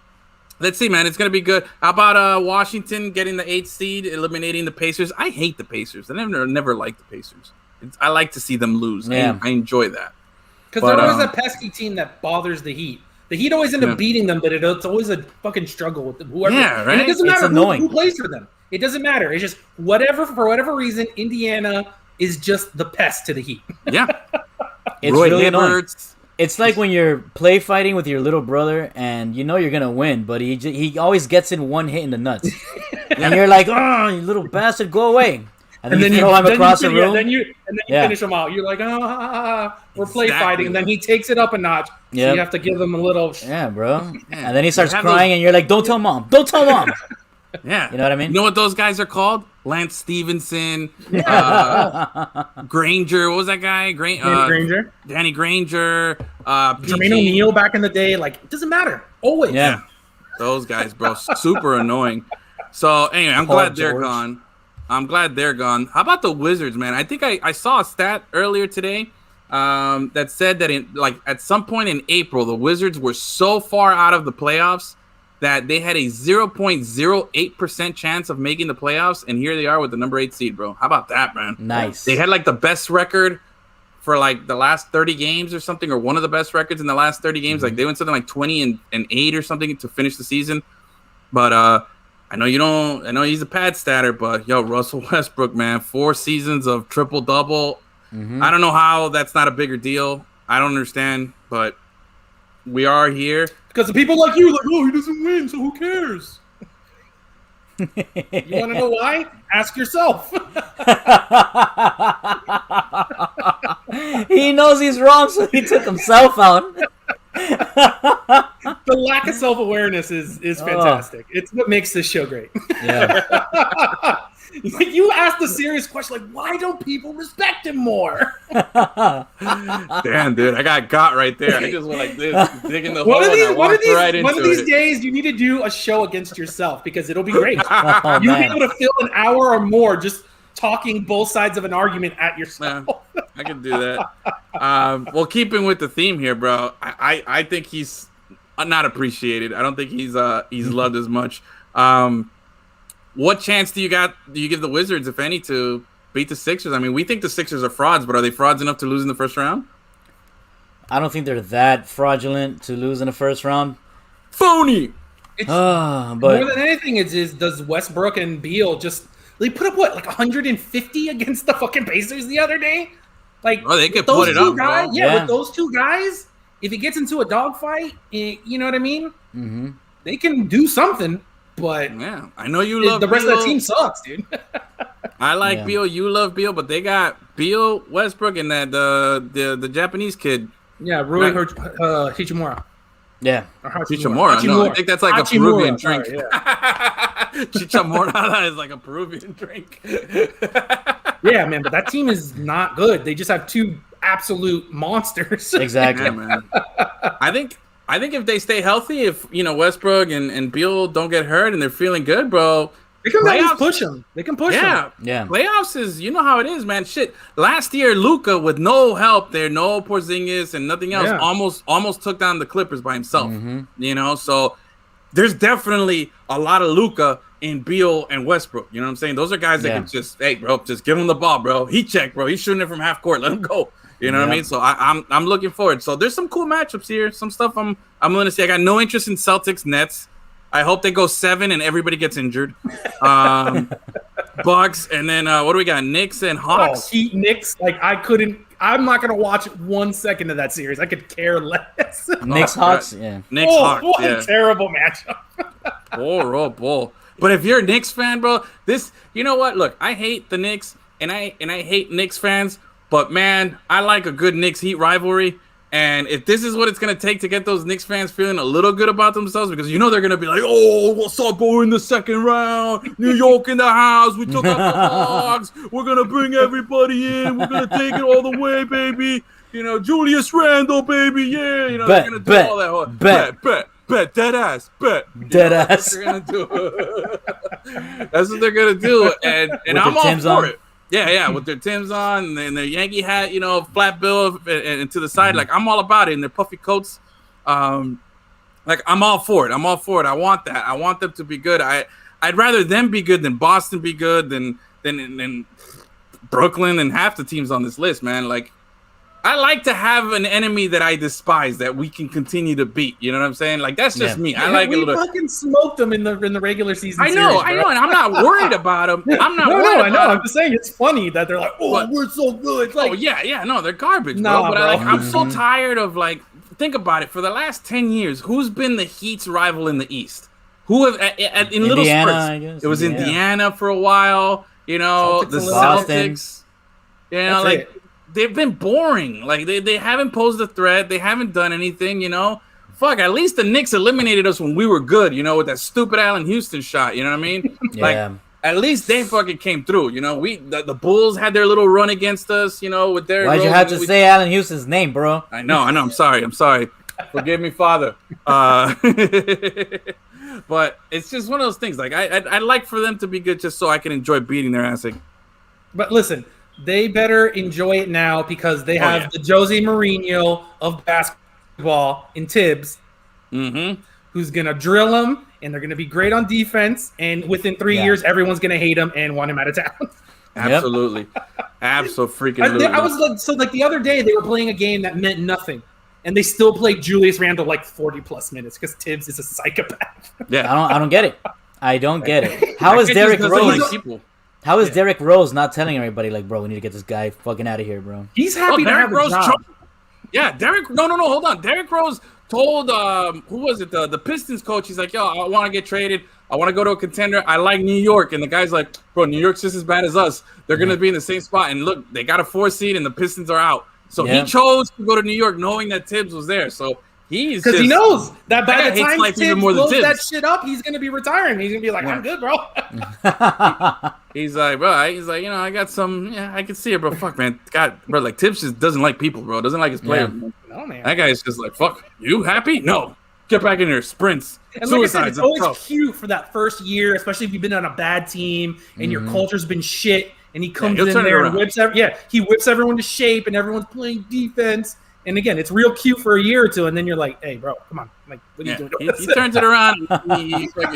C: let's see, man. It's going to be good. How about Washington getting the 8th seed, eliminating the Pacers? I hate the Pacers. I never liked the Pacers. I like to see them lose. Yeah. I enjoy that.
D: Because they're always that pesky team that bothers the Heat. The Heat always end up beating them, but it's always a fucking struggle with them. Whoever.
C: Yeah, right?
D: And it doesn't matter who plays for them. It doesn't matter. It's just for whatever reason, Indiana is just the pest to the Heat.
C: Yeah.
B: It's Roy really annoying. It's like when you're play fighting with your little brother and you know you're going to win, but he always gets in one hit in the nuts. And you're like, oh, you little bastard, go away. And then you throw him across the room.
D: Then you finish him out. You're like, we're play fighting. And then he takes it up a notch. So you have to give him a little.
B: Yeah, bro. Yeah. And then he starts crying and you're like, don't tell mom. Don't tell mom.
C: Yeah.
B: You know what I mean?
C: You know what those guys are called? Lance Stevenson, Granger. What was that guy?
D: Granger.
C: Danny Granger.
D: Jermaine O'Neal back in the day. Like, it doesn't matter. Always.
C: Yeah. Those guys, bro. Super annoying. So, anyway, I'm glad they're gone. How about the Wizards, man? I think I saw a stat earlier today that said that at some point in April, the Wizards were so far out of the playoffs that they had a 0.08% chance of making the playoffs, and here they are with the number 8 seed, bro. How about that, man?
B: Nice.
C: They had like the best record for like the last 30 games or something, or one of the best records in the last 30 games. Mm-hmm. Like they went something like 20-8 or something to finish the season. But I know he's a pad statter, but Russell Westbrook, man, 4 seasons of triple-double. Mm-hmm. I don't know how that's not a bigger deal. I don't understand, but we are here.
D: Because the people like you, he doesn't win, so who cares? You want to know why? Ask yourself.
B: He knows he's wrong, so he took himself out.
D: The lack of self-awareness is fantastic. It's what makes this show great.
B: Yeah.
D: Like, you asked a serious question, like, why don't people respect him more?
C: Damn, dude, I got right there. I just went like this, digging the hole.
D: One of these days, you need to do a show against yourself because it'll be great.
B: Oh,
D: You'll
B: man.
D: be able to fill an hour or more just talking both sides of an argument at yourself.
C: I can do that. Well, keeping with the theme here, bro, I think he's not appreciated. I don't think he's loved as much. What chance do you give the Wizards, if any, to beat the Sixers? I mean, we think the Sixers are frauds, but are they frauds enough to lose in the first round?
B: I don't think they're that fraudulent to lose in the first round.
C: Phony.
B: But
D: more than anything, is does Westbrook and Beal just they put up like 150 against the fucking Pacers the other day? Like,
C: they could
D: those
C: put it
D: two
C: up,
D: guys,
C: bro.
D: yeah, with those two guys, if it gets into a dogfight, you know what I mean?
B: Mm-hmm.
D: They can do something. But
C: yeah, I know you love
D: the rest
C: Beal.
D: of the team sucks, dude.
C: I like Beal. You love Beal, but they got Beal, Westbrook, and that the Japanese kid.
D: Yeah, Rui Hachimura.
B: Yeah,
C: Chichamora. No, I think that's like a Peruvian drink.
D: Sorry, yeah.
C: Chichamora is like a Peruvian drink.
D: Yeah, man, but that team is not good. They just have two absolute monsters.
B: exactly.
C: Yeah, man. I think if they stay healthy, if Westbrook and Beal don't get hurt and they're feeling good, bro,
D: they can always push them. They can push them.
B: Yeah.
C: Playoffs is, you know how it is, man. Shit. Last year, Luka with no help there, no Porzingis and nothing else, almost took down the Clippers by himself.
B: Mm-hmm.
C: So there's definitely a lot of Luka in Beal and Westbrook. You know what I'm saying? Those are guys that can just, hey, bro, just give him the ball, bro. Heat check, bro. He's shooting it from half court. Let him go. You know what I mean? So I'm looking forward. So there's some cool matchups here. Some stuff I'm willing to see. I got no interest in Celtics Nets. I hope they go 7 and everybody gets injured. Bucks and then what do we got? Knicks and Hawks.
D: Oh, Heat Knicks. Like I'm not gonna watch 1 second of that series. I could care less.
B: Knicks Hawks. Yeah.
C: Knicks Hawks.
D: What a terrible matchup.
C: Bull. But if you're a Knicks fan, bro, you know what? Look, I hate the Knicks and I hate Knicks fans. But, man, I like a good Knicks-Heat rivalry. And if this is what it's going to take to get those Knicks fans feeling a little good about themselves, because they're going to be like, oh, what's up, we're in the second round. New York in the house. We took out the Hawks. We're going to bring everybody in. We're going to take it all the way, baby. Julius Randle, baby. Yeah. They're going to do all that. Bet. Dead ass. Bet.
B: Dead ass.
C: That's what they're going to do. And I'm all for it. Yeah, with their Timbs on and their Yankee hat, flat bill and to the side. Like, I'm all about it. And their puffy coats. Like, I'm all for it. I want that. I want them to be good. I'd rather them be good than Boston be good than Brooklyn and half the teams on this list, man. Like, I like to have an enemy that I despise that we can continue to beat. You know what I'm saying? Like, that's just me. I like
D: we fucking smoked them in the regular season.
C: I know, and I'm not worried about them. I'm not.
D: I know. I'm just saying it's funny that they're like, we're so good. It's like,
C: no, they're garbage, bro. But I'm so tired of think about it. For the last 10 years, who's been the Heat's rival in the East? Who have in little spurts?
B: I guess.
C: It was Indiana for a while. The Celtics. They've been boring. Like, they haven't posed a threat. They haven't done anything, Fuck, at least the Knicks eliminated us when we were good, with that stupid Allen Houston shot. You know what I mean? Like, at least they fucking came through. The Bulls had their little run against us, with their...
B: Why'd you have to say Allen Houston's name, bro?
C: I know. I'm sorry. Forgive me, Father. But it's just one of those things. Like, I'd like for them to be good just so I can enjoy beating their ass.
D: But listen... They better enjoy it now because they have the Jose Mourinho of basketball in Tibbs, who's going to drill them, and they're going to be great on defense. And within 3 years, everyone's going to hate him and want him out of town.
C: Absolutely. Absolutely.
D: I was like the other day, they were playing a game that meant nothing. And they still played Julius Randle like 40-plus minutes because Tibbs is a psychopath.
C: Yeah,
B: I don't get it. I don't get it. How is Derrick Rose... How is Derrick Rose not telling everybody, like, bro, we need to get this guy fucking out of here, bro?
D: He's happy to have a job.
C: Derrick... No, hold on. Derrick Rose told, who was it, the Pistons coach, he's like, yo, I want to get traded. I want to go to a contender. I like New York. And the guy's like, bro, New York's just as bad as us. They're going to be in the same spot. And look, they got a 4 seed and the Pistons are out. So he chose to go to New York knowing that Tibbs was there. So
D: because he knows that by
C: that
D: the
C: guy
D: time
C: hates life even
D: Tibbs
C: more than
D: blows that
C: Tibbs.
D: shit up, he's gonna be retiring. He's gonna be like, I'm good, bro.
C: He's like, bro, I got some, I can see it, bro. Fuck, man. God, bro, like, Tibbs just doesn't like people, bro. Doesn't like his players.
B: Yeah.
D: No, man.
C: That guy's just like, fuck, you happy? No. Get back in there, sprints.
D: And like I said,
C: suicides,
D: it's always
C: tough.
D: cute for that first year, especially if you've been on a bad team and your culture's been shit, and he comes
C: he'll
D: in
C: turn it
D: there and
C: around.
D: he whips everyone to shape, and everyone's playing defense. And again, it's real cute for a year or two, and then you're like, hey, bro, come on. Like, what are you doing?
C: He turns it around. He drives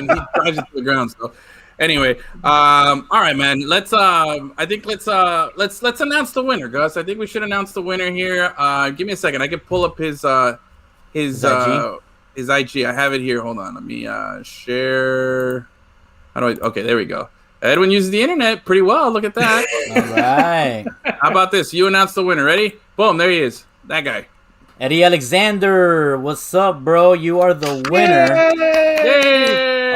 C: it to the ground. So, anyway, all right, man. Let's announce the winner, Gus. I think we should announce the winner here. Give me a second. I can pull up his IG. I have it here. Hold on. Let me share. How do I? Okay, there we go. Edwin uses the internet pretty well. Look at that.
B: All right.
C: How about this? You announce the winner. Ready? Boom. There he is. That guy.
B: Eddie Alexander, what's up, bro? You are the winner
C: Yay!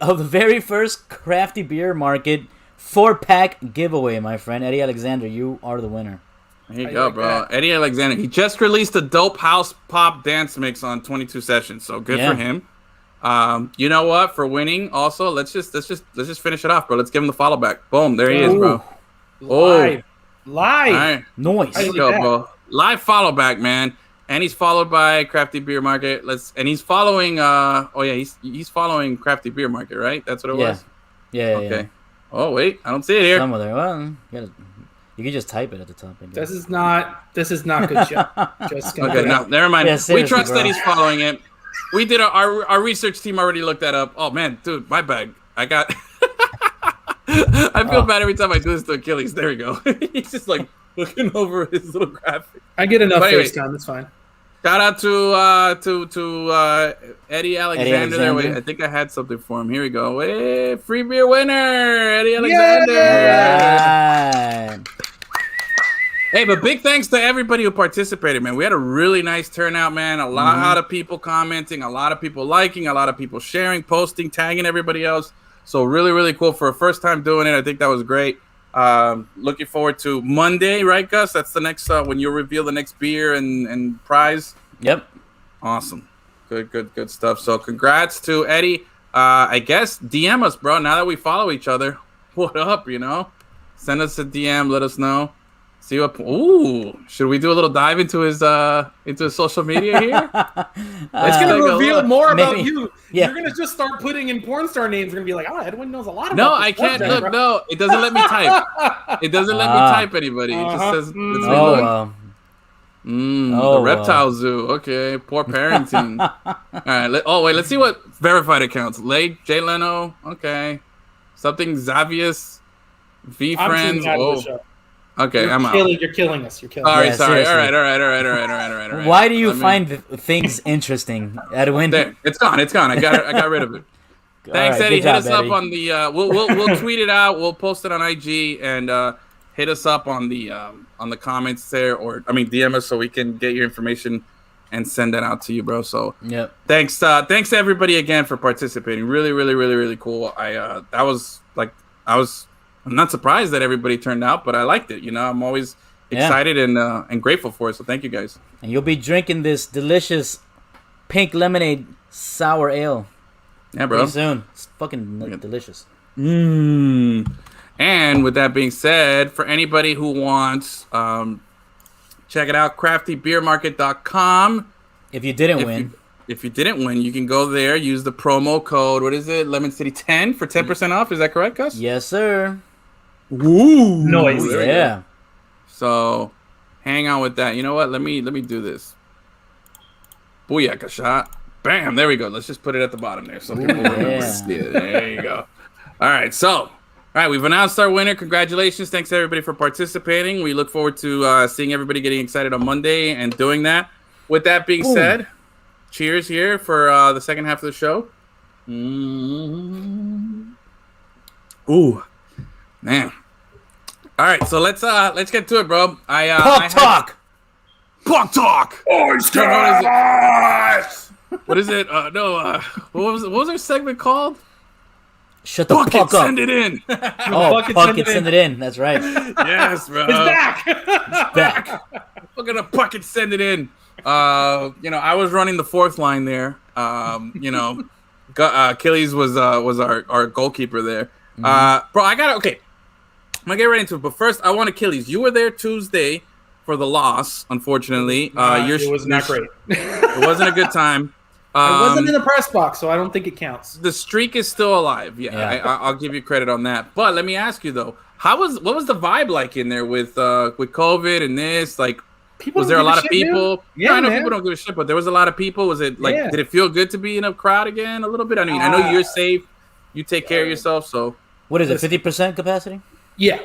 B: of the very first Crafty Beer Market 4-pack giveaway, my friend. Eddie Alexander, you are the winner.
C: There you go, bro. Eddie Alexander. He just released a dope house pop dance mix on 22 Sessions, so good for him. You know what? For winning, also let's just finish it off, bro. Let's give him the follow back. Boom, there he is, bro.
D: Live.
C: All right.
B: Nice.
C: There you go, bro. Live follow back, man. And he's followed by Crafty Beer Market. He's following. He's following Crafty Beer Market, right? That's what it was.
B: Yeah.
C: Okay.
B: Yeah.
C: Oh wait, I don't see it here.
B: Somewhere there. Well, you can just type it at the top.
D: This is not good shit. Just
C: okay, no, never mind.
B: Yeah,
C: we trust
B: bro.
C: that he's following it. We did our research team already looked that up. Oh man, dude, my bag. I got. I feel bad every time I do this to Achilles. There we go. He's just like looking over his little graphic.
D: I get enough
C: Anyway,
D: face time. That's fine.
C: Shout out to Eddie Alexander. There, wait, I think I had something for him. Here we go. Hey, free beer winner, Eddie Alexander.
B: All right.
C: Hey, but big thanks to everybody who participated, man. We had a really nice turnout, man. A lot of people commenting, a lot of people liking, a lot of people sharing, posting, tagging everybody else. So really, really cool for a first time doing it. I think that was great. Looking forward to Monday, right, Gus? That's the next when you reveal the next beer and prize.
B: Yep.
C: Awesome. Good stuff. So congrats to Eddie. I guess DM us, bro. Now that we follow each other, what up? Send us a DM. Let us know. See what? Ooh, should we do a little dive into his social media here?
D: It's gonna reveal more about you.
B: Yeah.
D: You're gonna just start putting in porn star names. You're gonna be like, Edwin knows a lot about.
C: No,
D: this
C: I can't.
D: subject,
C: Look,
D: bro.
C: no, it doesn't let me type. It doesn't let me type anybody. It just says, "Let's
B: Oh,
C: the reptile zoo." Okay, poor parenting. All right. Let's see what verified accounts. Jay Leno. Okay, something Xavius. V
D: I'm
C: friends.
D: tuning out of
C: Whoa.
D: the show.
C: Okay, I'm out.
D: You're killing us. You're killing us.
C: Sorry,
B: Yeah,
C: sorry.
B: seriously.
C: All right.
B: Why do you find things interesting, Edwin?
C: There, it's gone. I got rid of it. Thanks,
B: right,
C: Eddie.
B: good job,
C: Hit us
B: Eddie.
C: up on the. We'll tweet it out. We'll post it on IG and hit us up on the comments there, or DM us so we can get your information and send that out to you, bro. So
B: Yep.
C: thanks to everybody again for participating. Really, really, really, really cool. I'm not surprised that everybody turned out, but I liked it. I'm always excited and grateful for it. So thank you guys.
B: And you'll be drinking this delicious pink lemonade sour ale
C: Yeah, bro.
B: pretty soon. It's fucking delicious.
C: And with that being said, for anybody who wants, check it out, craftybeermarket.com.
B: If you didn't win.
C: If you didn't win, you can go there, use the promo code, what is it, Lemon City 10 for 10% off. Is that correct, Gus?
B: Yes, sir.
C: Woo!
D: Noise.
C: There we
B: Yeah.
C: go. So, hang on with that. You know what? Let me do this. Booyaka shot. Bam! There we go. Let's just put it at the bottom there so people remember to see it. There you go. All right, we've announced our winner. Congratulations. Thanks, everybody, for participating. We look forward to seeing everybody getting excited on Monday and doing that. With that being said, cheers here for the second half of the show. Ooh, man. All right, so let's get to it, bro.
B: Punk talk!
C: Punk talk!
D: Oysters!
C: What is it? What was our segment called?
B: Shut the
C: Bucket,
B: fuck up.
C: send it in.
B: Bucket, send it in. That's right.
C: Yes, bro.
D: It's back.
B: Back.
C: We're gonna bucket, send it in. I was running the fourth line there. Achilles was our goalkeeper there. Bro, okay. I'm gonna get right into it, but first I want Achilles. You were there Tuesday for the loss, unfortunately.
D: It was not great.
C: It wasn't a good time.
D: I wasn't in the press box, so I don't think it counts.
C: The streak is still alive. Yeah. I'll give you credit on that. But let me ask you though, what was the vibe like in there with COVID and this? Like, was there a lot of people?
D: Yeah,
C: I know people don't give a shit, but there was a lot of people. Was it like? Did it feel good to be in a crowd again a little bit? I mean, I know you're safe. You take care of yourself. So
B: what is it? 50% capacity?
D: Yeah.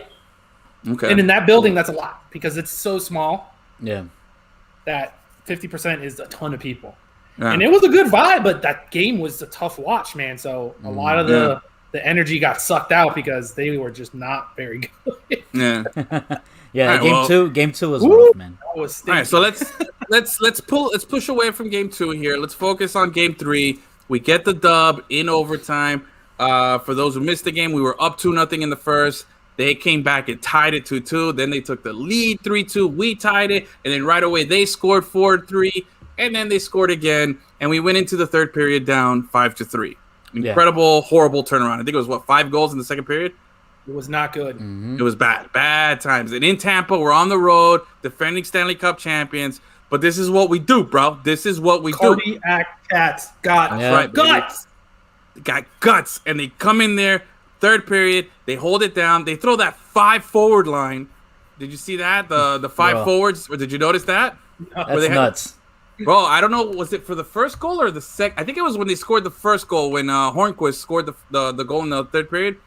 C: Okay.
D: And in that building, that's a lot because it's so small.
B: Yeah.
D: That 50% is a ton of people.
C: Yeah.
D: And it was a good vibe, but that game was a tough watch, man. So a lot of the energy got sucked out because they were just not very good.
C: Yeah.
B: Yeah.
C: Right,
B: game two was rough, man.
C: All right, so let's push away from game 2 here. Let's focus on game 3. We get the dub in overtime. For those who missed the game, we were up 2-0 in the first. They came back and tied it 2-2. Then they took the lead 3-2. We tied it, and then right away they scored 4-3, and then they scored again, and we went into the third period down 5-3. Incredible, horrible turnaround. I think it was 5 goals in the second period.
D: It was not good.
C: Mm-hmm. It was bad times. And in Tampa, we're on the road, defending Stanley Cup champions. But this is what we do, bro. This is what we do.
D: Cardiac cats got guts.
C: They got guts, and they come in there. Third period, they hold it down. They throw that 5 forward line. Did you see that? The 5 forwards? Or did you notice that?
B: That's nuts.
C: Bro, I don't know. Was it for the first goal or the second? I think it was when they scored the first goal, when Hornquist scored the goal in the third period.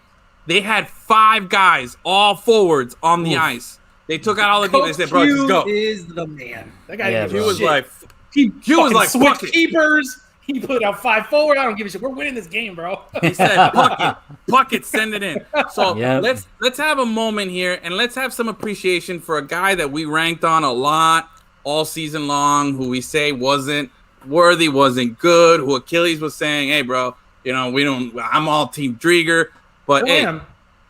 C: They had 5 guys, all forwards, on the ice. They took out all the people. They said, bro, just go.
D: Is the man. That guy
C: was like, he was like,
D: switch keepers. He put out 5 forward. I don't give a shit. We're winning this game, bro.
C: He said, puck it, send it in. So let's have a moment here, and let's have some appreciation for a guy that we ranked on a lot all season long, who we say wasn't worthy, wasn't good, who Achilles was saying, hey, bro, I'm all Team Drieger. But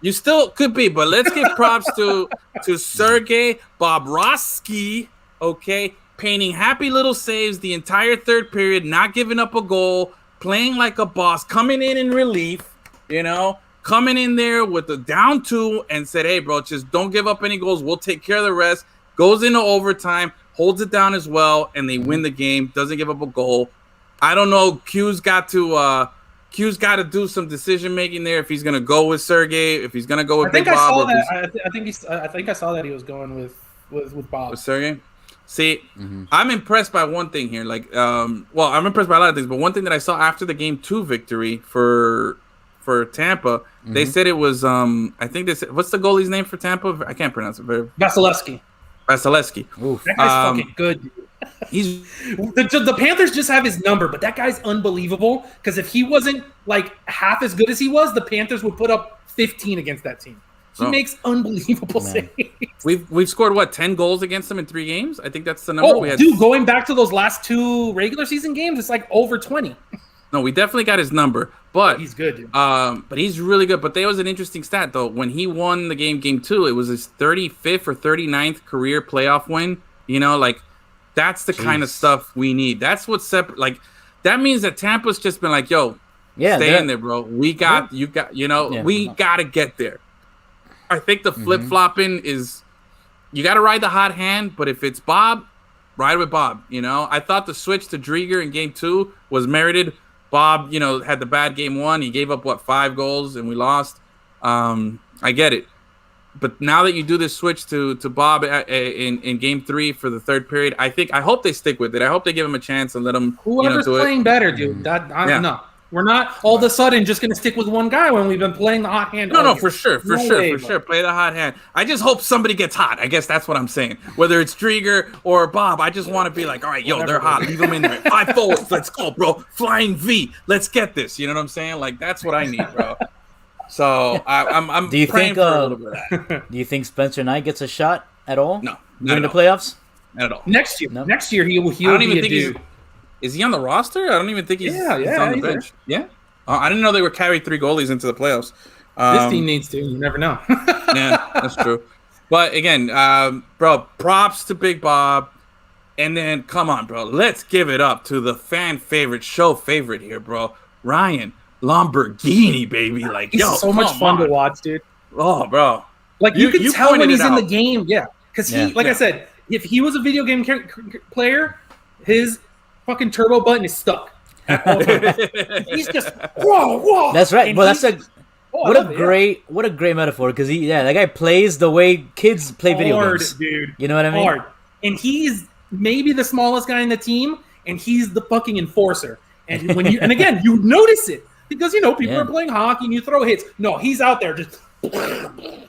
C: you still could be. But let's give props to Sergei Bobrovsky, okay? Painting happy little saves the entire third period, not giving up a goal, playing like a boss, coming in relief, coming in there with the down 2 and said, hey, bro, just don't give up any goals. We'll take care of the rest. Goes into overtime, holds it down as well, and they win the game. Doesn't give up a goal. I don't know. Q's got to do some decision making there if he's going to go with Sergey, if he's going to go with Big Bob.
D: I think I saw that he was going with Bob.
C: With Sergey? See, I'm impressed by one thing here. I'm impressed by a lot of things, but one thing that I saw after the game 2 victory for Tampa, they said it was I think they said, what's the goalie's name for Tampa? I can't pronounce it.
D: Vasilevsky.
C: That
D: guy's fucking good. He's the Panthers just have his number, but that guy's unbelievable. Because if he wasn't like half as good as he was, the Panthers would put up 15 against that team. He makes unbelievable saves.
C: We've scored 10 goals against them in 3 games. I think that's the number.
D: Going back to those last 2 regular season games, it's like over 20.
C: No, we definitely got his number, but
D: he's good, dude.
C: But he's really good. But there was an interesting stat though. When he won the game 2, it was his 35th or 39th career playoff win. That's the kind of stuff we need. That's what's separate. Like, that means that Tampa's just been like, yo, stay in there, bro. We got we got to get there. I think the flip flopping is, you got to ride the hot hand, but if it's Bob, ride with Bob. I thought the switch to Drieger in game 2 was merited. Bob, had the bad game 1. He gave up 5 goals and we lost. I get it. But now that you do this switch to Bob in game 3 for the third period, I hope they stick with it. I hope they give him a chance and let him.
D: Whoever's playing better, dude. No. We're not all of a sudden just going to stick with one guy when we've been playing the hot hand.
C: No, for sure. Play the hot hand. I just hope somebody gets hot. I guess that's what I'm saying. Whether it's Drieger or Bob, I just want to be like, all right, they're hot. Leave them in there. 5 forwards. Let's go, bro. Flying V. Let's get this. You know what I'm saying? Like, that's what I need, bro. So I'm praying for a little bit of that.
B: Do you think Spencer Knight gets a shot at all?
C: No.
B: During the playoffs?
C: Not at all.
D: Next year he will be a dude.
C: Is he on the roster? I don't even think he's on the bench. There. Yeah? I didn't know they were carrying 3 goalies into the playoffs.
D: This team needs to. You never know.
C: Yeah, that's true. But again, bro, props to Big Bob. And then, come on, bro. Let's give it up to the fan favorite, show favorite here, bro. Ryan Lamborghini, baby. Like,
D: he's so much fun to watch, dude.
C: Oh, bro.
D: Like, you can tell when he's in the game. Yeah. Because he, I said, if he was a video game player, his fucking turbo button is stuck. He's just, whoa.
B: That's right. Well, that's what a great metaphor. Because that guy plays the way kids play video games.
D: Dude.
B: You know what I mean?
D: Hard. And he's maybe the smallest guy in the team, and he's the fucking enforcer. And when and again, you notice it because people are playing hockey and you throw hits. No, he's out there just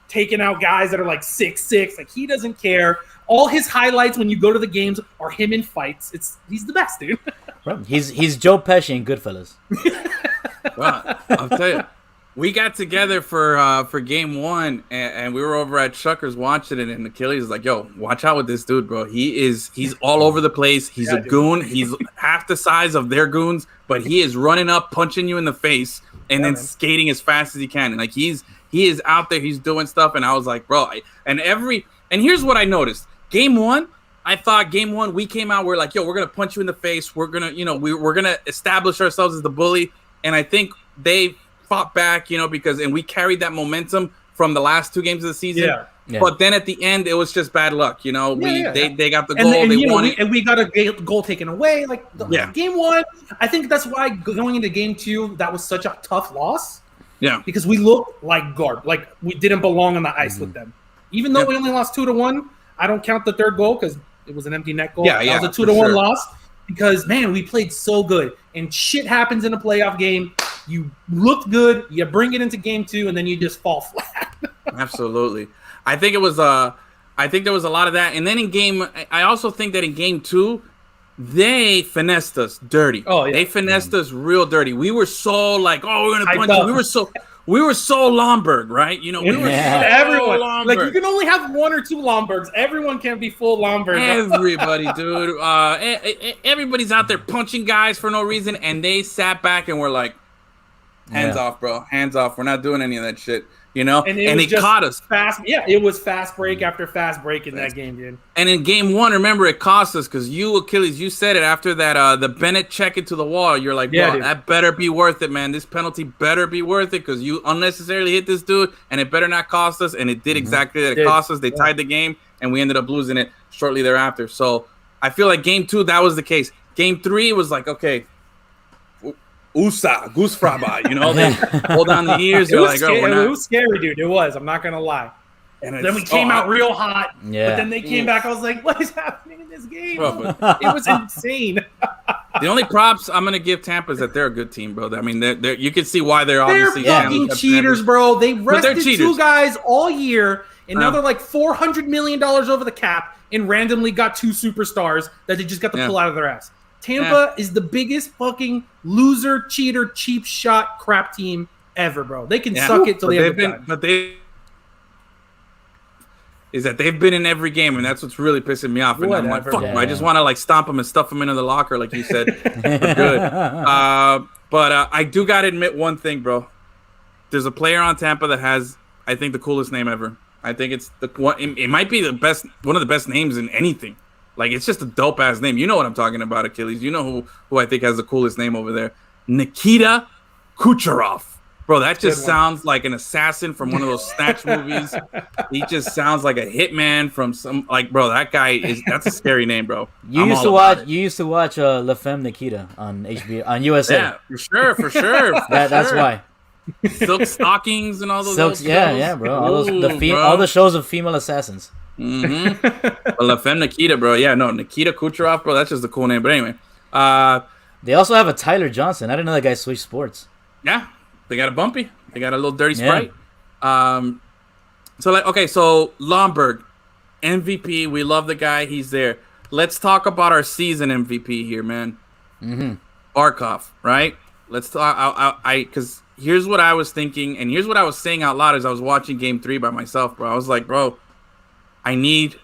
D: taking out guys that are like 6'6". Like, he doesn't care. All his highlights when you go to the games are him in fights. He's the best, dude.
B: Right. He's Joe Pesci in Goodfellas.
C: Well, I'll tell you. We got together for game 1, and we were over at Shuckers watching it, and Achilles is like, yo, watch out with this dude, bro. He's all over the place. He's a goon. He's half the size of their goons, but he is running up, punching you in the face, and then skating as fast as he can. And like he is out there, he's doing stuff, and I was like, bro, and here's what I noticed. Game 1, I thought game 1, we came out, we're like, yo, we're gonna punch you in the face. We're gonna, we're gonna establish ourselves as the bully, and I think they fought back, because we carried that momentum from the last 2 games of the season. Yeah. But then at the end, it was just bad luck. They got the goal, they won it,
D: and we got a goal taken away. Like game 1, I think that's why going into game 2, that was such a tough loss.
C: Yeah,
D: because we looked like garbage, like we didn't belong on the ice with them. Even though we only lost 2-1, I don't count the third goal because it was an empty net goal. Yeah, it was a 2-1 loss because man, we played so good, and shit happens in a playoff game. You looked good, you bring it into game 2, and then you just fall flat.
C: Absolutely. I think there was a lot of that. And then I also think that in game 2, they finessed us dirty. Oh, yeah. They finessed us real dirty. We were so like, oh, we're gonna punch you. We were so Lomberg, right? We were
D: everyone. Lomberg. Like, you can only have 1 or 2 Lombergs. Everyone can't be full Lomberg.
C: Everybody, dude. Everybody's out there punching guys for no reason, and they sat back and were like, hands off, bro. Hands off. We're not doing any of that shit. And they caught us
D: fast. Yeah, it was fast break after fast break in that game, dude.
C: And in game 1, remember, it cost us because you, Achilles, you said it after that the Bennett check into the wall. You're like, bro, that better be worth it, man. This penalty better be worth it because you unnecessarily hit this dude, and it better not cost us. And it did exactly that. It cost us. They tied the game, and we ended up losing it shortly thereafter. So I feel like game 2, that was the case. Game 3 was like, okay, USA, Goose Fraba, they hold down the ears. It
D: was scary, dude. It was. I'm not gonna lie. And then we came out real hot. Yeah. But then they came back. I was like, what is happening in this game? Bro, it was insane.
C: The only props I'm gonna give Tampa is that they're a good team, bro. I mean, they're you can see why they're obviously
D: fucking cheaters, bro. They rested 2 guys all year, and now they're like $400 million over the cap, and randomly got 2 superstars that they just got to pull out of their ass. Tampa is the biggest fucking loser, cheater, cheap shot crap team ever, bro. They can suck it till the end of time.
C: But they've been in every game, and that's what's really pissing me off. And I'm like, fuck, I just want to stomp them and stuff them into the locker, like you said. We're good. But I do got to admit one thing, bro. There's a player on Tampa that has, I think, the coolest name ever. I think it's it might be the best, one of the best names in anything. Like, it's just a dope-ass name. You know what I'm talking about, Achilles. You know who I think has the coolest name over there. Nikita Kucherov. Bro, that just sounds like an assassin from one of those Snatch movies. He just sounds like a hitman from some, bro, that guy that's a scary name, bro.
B: You used to watch La Femme Nikita on HBO, on USA.
C: Yeah, for sure.
B: That's why.
C: Silk Stockings and all those.
B: Yeah, bro. All the shows of female assassins.
C: Mm-hmm. La Femme Nikita, bro. Yeah, no, Nikita Kucherov, bro. That's just a cool name. But anyway,
B: they also have a Tyler Johnson. I didn't know that guy switched sports.
C: Yeah, they got a Bumpy. They got a little Dirty Sprite. So Lomberg, MVP. We love the guy. He's there. Let's talk about our season MVP here, man. Mm-hmm. Barkov, right? Let's talk. Because here's what I was thinking, and here's what I was saying out loud as I was watching Game 3 by myself, bro. I was like, bro, I need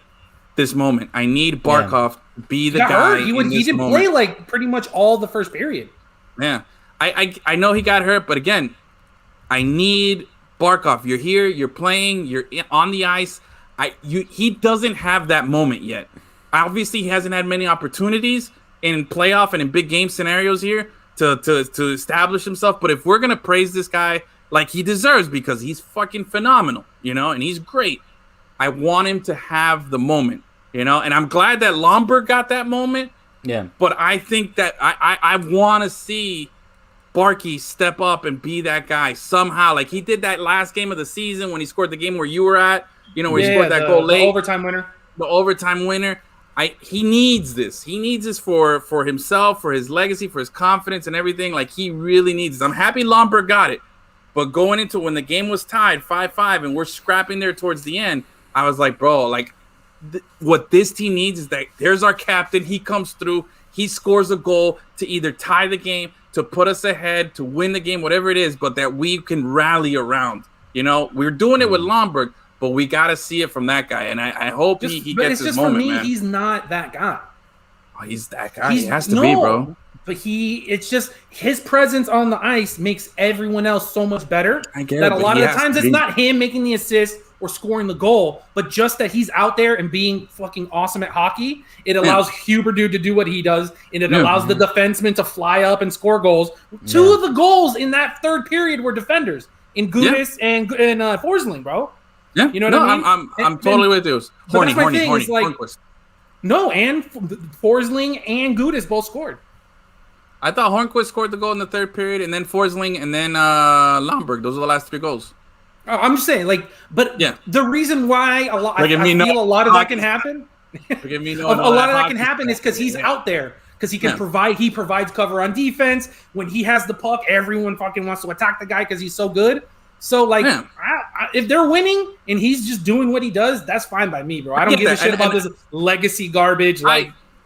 C: this moment. I need Barkov to be the guy. He didn't
D: play pretty much all the first period.
C: Yeah, I know he got hurt, but again, I need Barkov. You're here. You're playing. You're on the ice. He doesn't have that moment yet. Obviously, he hasn't had many opportunities in playoff and in big game scenarios here to establish himself. But if we're going to praise this guy like he deserves because he's fucking phenomenal, and he's great, I want him to have the moment, and I'm glad that Lomberg got that moment.
B: Yeah.
C: But I think that I want to see Barkey step up and be that guy somehow. Like he did that last game of the season when he scored the game where you were at, where he scored that goal late.
D: The overtime winner.
C: The overtime winner. He needs this. He needs this for himself, for his legacy, for his confidence and everything. Like he really needs this. I'm happy Lomberg got it. But going into when the game was tied 5-5 and we're scrapping there towards the end, I was like, bro, like what this team needs is that there's our captain. He comes through. He scores a goal to either tie the game, to put us ahead, to win the game, whatever it is, but that we can rally around. We're doing it with Lomberg, but we got to see it from that guy. And I hope he gets his moment, man.
D: He's not that guy.
C: Oh, he's that guy. He has to be, bro.
D: But it's just his presence on the ice makes everyone else so much better.
C: I get
D: that
C: it,
D: a lot of the times it's not him making the assist or scoring the goal, but just that he's out there and being fucking awesome at hockey. It allows Huberdeau to do what he does, and it allows the defenseman to fly up and score goals. Two of the goals in that third period were defenders in Gudis and Forsling, bro.
C: Yeah,
D: you know what I mean.
C: I'm totally with you. Horny.
D: No, and Forsling and Gudis both scored.
C: I thought Hornquist scored the goal in the third period, and then Forsling, and then Lomberg. Those are the last 3 goals.
D: Oh, I'm just saying, the reason why a lot of that can happen.
C: Forgive me,
D: a lot of that can happen is because he's out there, because he can provide. He provides cover on defense. When he has the puck, everyone fucking wants to attack the guy because he's so good. So, if they're winning and he's just doing what he does, that's fine by me, bro. I don't give a shit about this legacy garbage.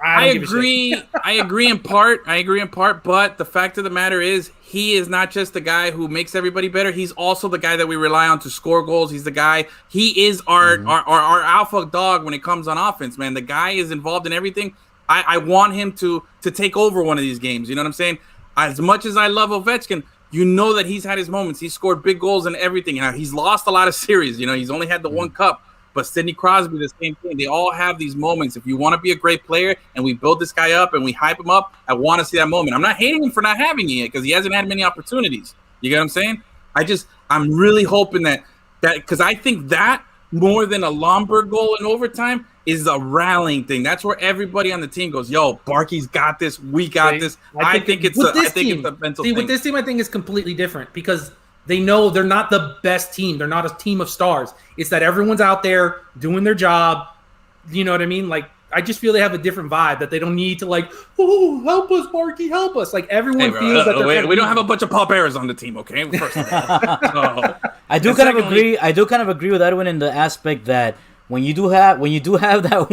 D: I
C: agree. I agree in part. But the fact of the matter is, he is not just the guy who makes everybody better. He's also the guy that we rely on to score goals. He's the guy. He is our alpha dog when it comes on offense, man. The guy is involved in everything. I want him to take over one of these games. You know what I'm saying? As much as I love Ovechkin, that he's had his moments. He's scored big goals and everything. He's lost a lot of series. He's only had the one cup. But Sidney Crosby, the same thing. They all have these moments. If you want to be a great player and we build this guy up and we hype him up, I want to see that moment. I'm not hating him for not having it yet because he hasn't had many opportunities. You get what I'm saying? I'm really hoping that because I think that more than a Lomberg goal in overtime is a rallying thing. That's where everybody on the team goes, yo, Barkey's got this. We got this. I think it's a mental thing.
D: With this team, I think it's completely different because they know they're not the best team. They're not a team of stars. It's that everyone's out there doing their job. You know what I mean? I just feel they have a different vibe that they don't need to help us, Barkey, help us. Everyone feels that they're
C: we don't have a bunch of Paul Bearers on the team, okay? First of all.
B: I do kind of agree. I do kind of agree with Edwin in the aspect that when you do have that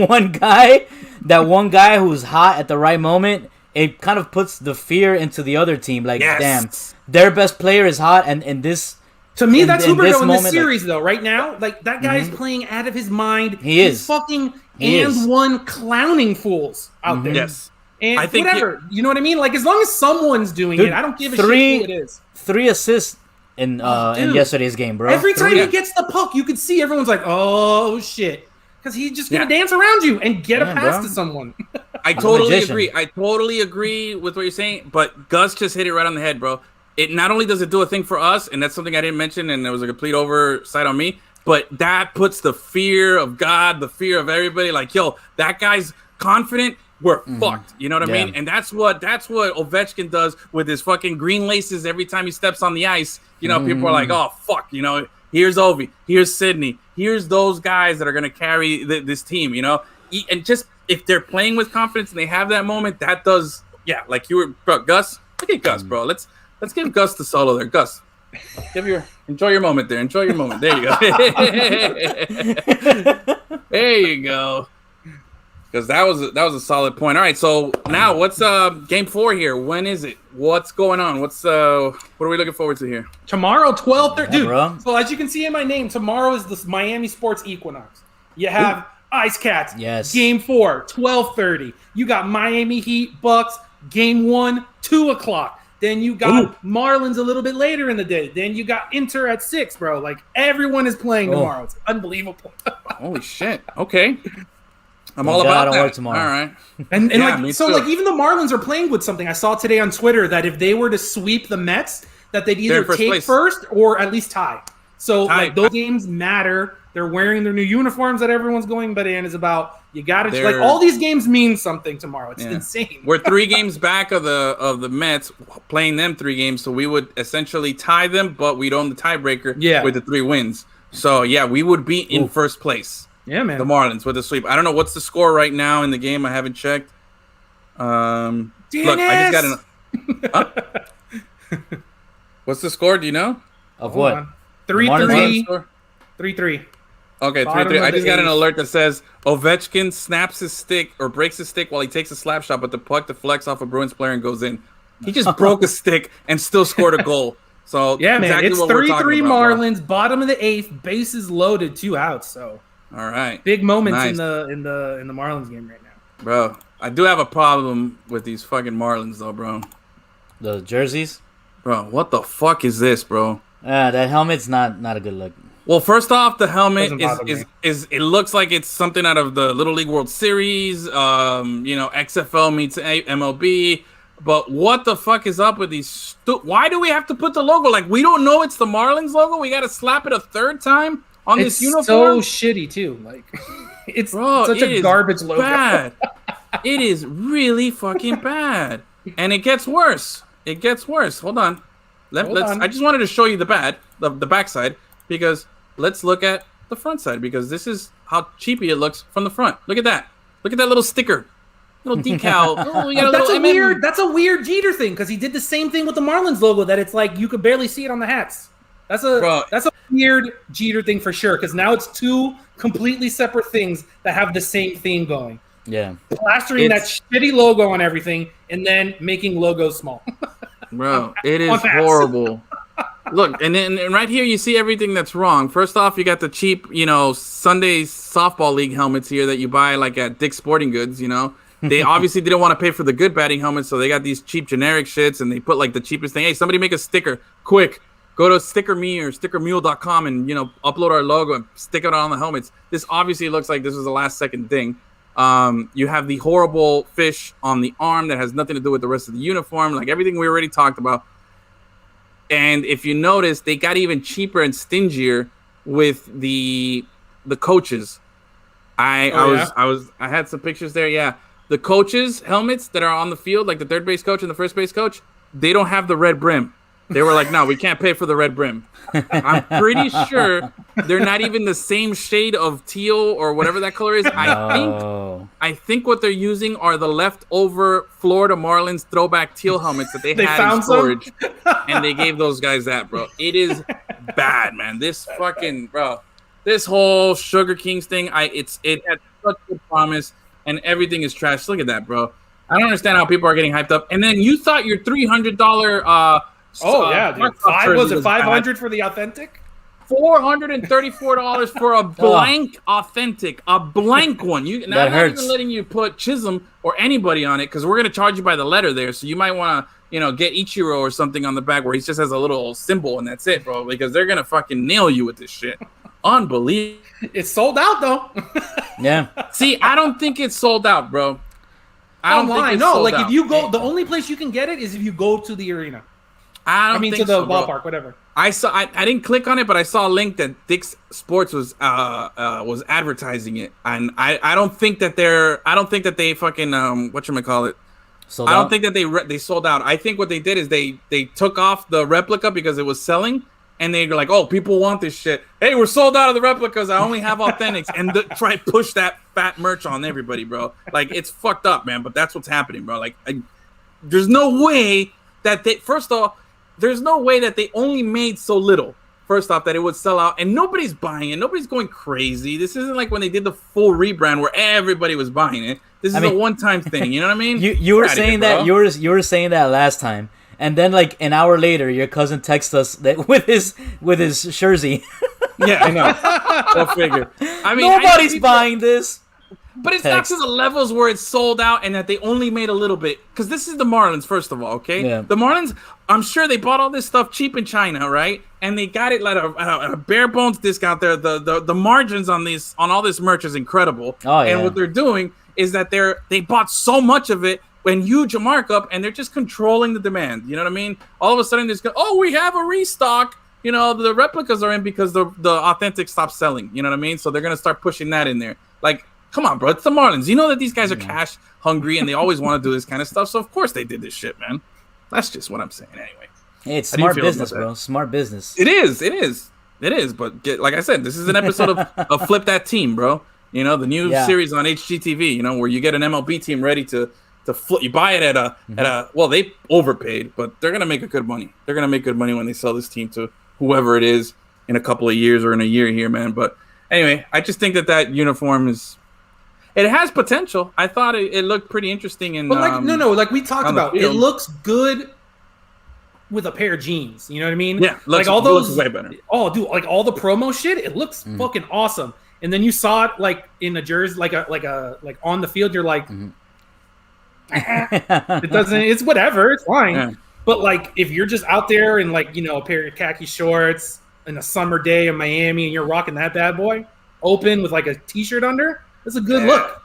B: one guy who's hot at the right moment, it kind of puts the fear into the other team. Damn, their best player is hot, and this.
D: To me, that's Huberdeau in this series, though. Right now, that guy is playing out of his mind.
B: He's
D: fucking one clowning fools out there.
C: Yes,
D: and I think whatever. You know what I mean? As long as someone's doing it, I don't give a shit who it is.
B: 3 assists in yesterday's game, bro.
D: Every time he gets the puck, you can see everyone's like, "Oh shit." Because he's just going to dance around you and get a pass to someone.
C: I totally agree. I totally agree with what you're saying, but Gus just hit it right on the head, bro. It not only does it do a thing for us, and that's something I didn't mention, and it was a complete oversight on me, but that puts the fear of God, the fear of everybody, yo, that guy's confident, we're fucked. You know what I mean? And that's what Ovechkin does with his fucking green laces every time he steps on the ice. People are like, oh, fuck, here's Ovi, here's Sidney, here's those guys that are going to carry this team, and just if they're playing with confidence and they have that moment, that does, bro, Gus, look at Gus, bro. Let's give Gus the solo there. Gus, enjoy your moment there. Enjoy your moment. There you go. There you go. Because that was a solid point. All right, so now what's game 4 here? When is it? What's going on? What are we looking forward to here?
D: Tomorrow, 12:30. Dude, so as you can see in my name, tomorrow is the Miami Sports Equinox. You have Ice Cats.
B: Yes.
D: Game 4, 12:30. You got Miami Heat Bucks. Game 1, 2 o'clock. Then you got Marlins a little bit later in the day. Then you got Inter at 6, bro. Everyone is playing tomorrow. It's unbelievable.
C: Holy shit. Okay. I'm all about
B: I don't
C: that.
B: work tomorrow.
C: All right.
D: And
C: Yeah,
D: like
C: me
D: so
C: too.
D: like even the Marlins are playing with something. I saw today on Twitter that if they were to sweep the Mets, that they'd
C: They're
D: either
C: in first
D: take
C: place.
D: first or at least tie. So
C: Tie.
D: like those games matter. They're wearing their new uniforms that everyone's going bananas about. You got to like all these games mean something tomorrow. It's insane.
C: We're 3 games back of the Mets, playing them 3 games, so we would essentially tie them, but we'd own the tiebreaker with the 3 wins. So yeah, we would be in first place.
D: Yeah, man.
C: The Marlins with the sweep. I don't know what's the score right now in the game. I haven't checked. Look, I just got an. What's the score? Do you know?
B: Of what?
D: 3-3. 3-3.
C: Okay, 3-3. I just got an alert that says Ovechkin snaps his stick or breaks his stick while he takes a slap shot, but the puck deflects off a Bruins player and goes in. He just broke a stick and still scored a goal. So
D: yeah, man,
C: exactly
D: it's 3-3 Marlins, bottom of the 8th, bases loaded, 2 outs. So
C: all right,
D: big moments in the Marlins game right now,
C: bro. I do have a problem with these fucking Marlins though, bro.
B: The jerseys,
C: bro. What the fuck is this, bro?
B: That helmet's not a good look.
C: Well, first off, the helmet is it looks like it's something out of the Little League World Series. XFL meets MLB. But what the fuck is up with these? Why do we have to put the logo? Like, we don't know it's the Marlins logo. We got to slap it a 3rd time on this uniform.
D: So shitty too. Like, it's such a garbage logo.
C: Bad. It is really fucking bad, and it gets worse. It gets worse. Hold on. I just wanted to show you the backside, because let's look at the front side, because this is how cheapy it looks from the front. Look at that. Look at that little sticker. Little decal. We got
D: that's a weird Jeter thing, because he did the same thing with the Marlins logo, that it's like you could barely see it on the hats. That's a weird Jeter thing for sure, because now it's 2 completely separate things that have the same theme going.
B: Yeah.
D: Plastering that shitty logo on everything and then making logos small.
C: Bro, it is horrible. Look, and right here you see everything that's wrong. First off, you got the cheap, Sunday softball league helmets here that you buy like at Dick's Sporting Goods, They obviously didn't want to pay for the good batting helmets, so they got these cheap generic shits, and they put like the cheapest thing. Hey, somebody make a sticker quick. Go to StickerMe or StickerMule.com and upload our logo and stick it on the helmets. This obviously looks like this was a last second thing. You have the horrible fish on the arm that has nothing to do with the rest of the uniform, like everything we already talked about. And if you notice, they got even cheaper and stingier with the coaches. I had some pictures there. Yeah, the coaches' helmets that are on the field, like the third base coach and the first base coach, they don't have the red brim. They were like, no, we can't pay for the red brim. I'm pretty sure they're not even the same shade of teal or whatever that color is. I think what they're using are the leftover Florida Marlins throwback teal helmets that they had in storage. And they gave those guys that, bro. It is bad, man. This whole Sugar Kings thing, it had such good promise, and everything is trash. Look at that, bro. I don't understand how people are getting hyped up. And then you thought your $300
D: was it 500 for the authentic?
C: $434 for a blank authentic, a blank one. Not even letting you put Chisholm or anybody on it, because we're gonna charge you by the letter there. So you might want to, get Ichiro or something on the back where he just has a little symbol and that's it, bro. Because they're gonna fucking nail you with this shit. Unbelievable.
D: It's sold out though.
B: Yeah.
C: See, I don't think it's sold out, bro. I don't think it's sold out.
D: If you go, the only place you can get it is if you go to the arena.
C: I mean,
D: to the ballpark, whatever.
C: I didn't click on it, but I saw a link that Dick's Sports was advertising it, and I don't think that they fucking whatchamacallit. I don't think that they sold out. I think what they did is they took off the replica because it was selling, and they're like, oh, people want this shit. Hey, we're sold out of the replicas. I only have authentics, and try to push that fat merch on everybody, bro. Like, it's fucked up, man. But that's what's happening, bro. Like, there's no way that there's no way that they only made so little, first off, that it would sell out. And nobody's buying it. Nobody's going crazy. This isn't like when they did the full rebrand where everybody was buying it. This is a one-time thing. You know what I mean?
B: You were saying that you were saying that last time. And then like an hour later, your cousin texts us that with his jersey.
C: Yeah, I know. Go figure. I mean,
B: nobody's buying this.
C: But it's not to the levels where it's sold out and that they only made a little bit. Because this is the Marlins, first of all, okay?
B: Yeah.
C: The Marlins, I'm sure they bought all this stuff cheap in China, right? And they got it at a bare bones discount there. The margins on all this merch is incredible.
B: Oh, yeah.
C: And what they're doing is that they bought so much of it and huge markup, and they're just controlling the demand. You know what I mean? All of a sudden, we have a restock. You know, the replicas are in because the authentic stopped selling. You know what I mean? So they're going to start pushing that in there. Like, come on, bro. It's the Marlins. You know that these guys are cash hungry and they always want to do this kind of stuff. So, of course, they did this shit, man. That's just what I'm saying anyway.
B: Hey, it's smart business, bro. Smart business.
C: It is. But like I said, this is an episode of Flip That Team, bro. You know, the new series on HGTV, you know, where you get an MLB team ready to flip. You buy it at a well, they overpaid, but they're going to make good money. They're going to make good money when they sell this team to whoever it is in a couple of years or in a year here, man. But anyway, I just think that uniform it has potential. I thought it looked pretty interesting. And
D: but like we talked about, it looks good with a pair of jeans. You know what I mean?
C: Yeah,
D: like all those
C: looks way better.
D: Oh, dude, like all the promo shit, it looks fucking awesome. And then you saw it like in a jersey, like on the field. You're like, it doesn't. It's whatever. It's fine. Yeah. But like if you're just out there in like a pair of khaki shorts in a summer day in Miami and you're rocking that bad boy open with like a t-shirt under, it's a good look.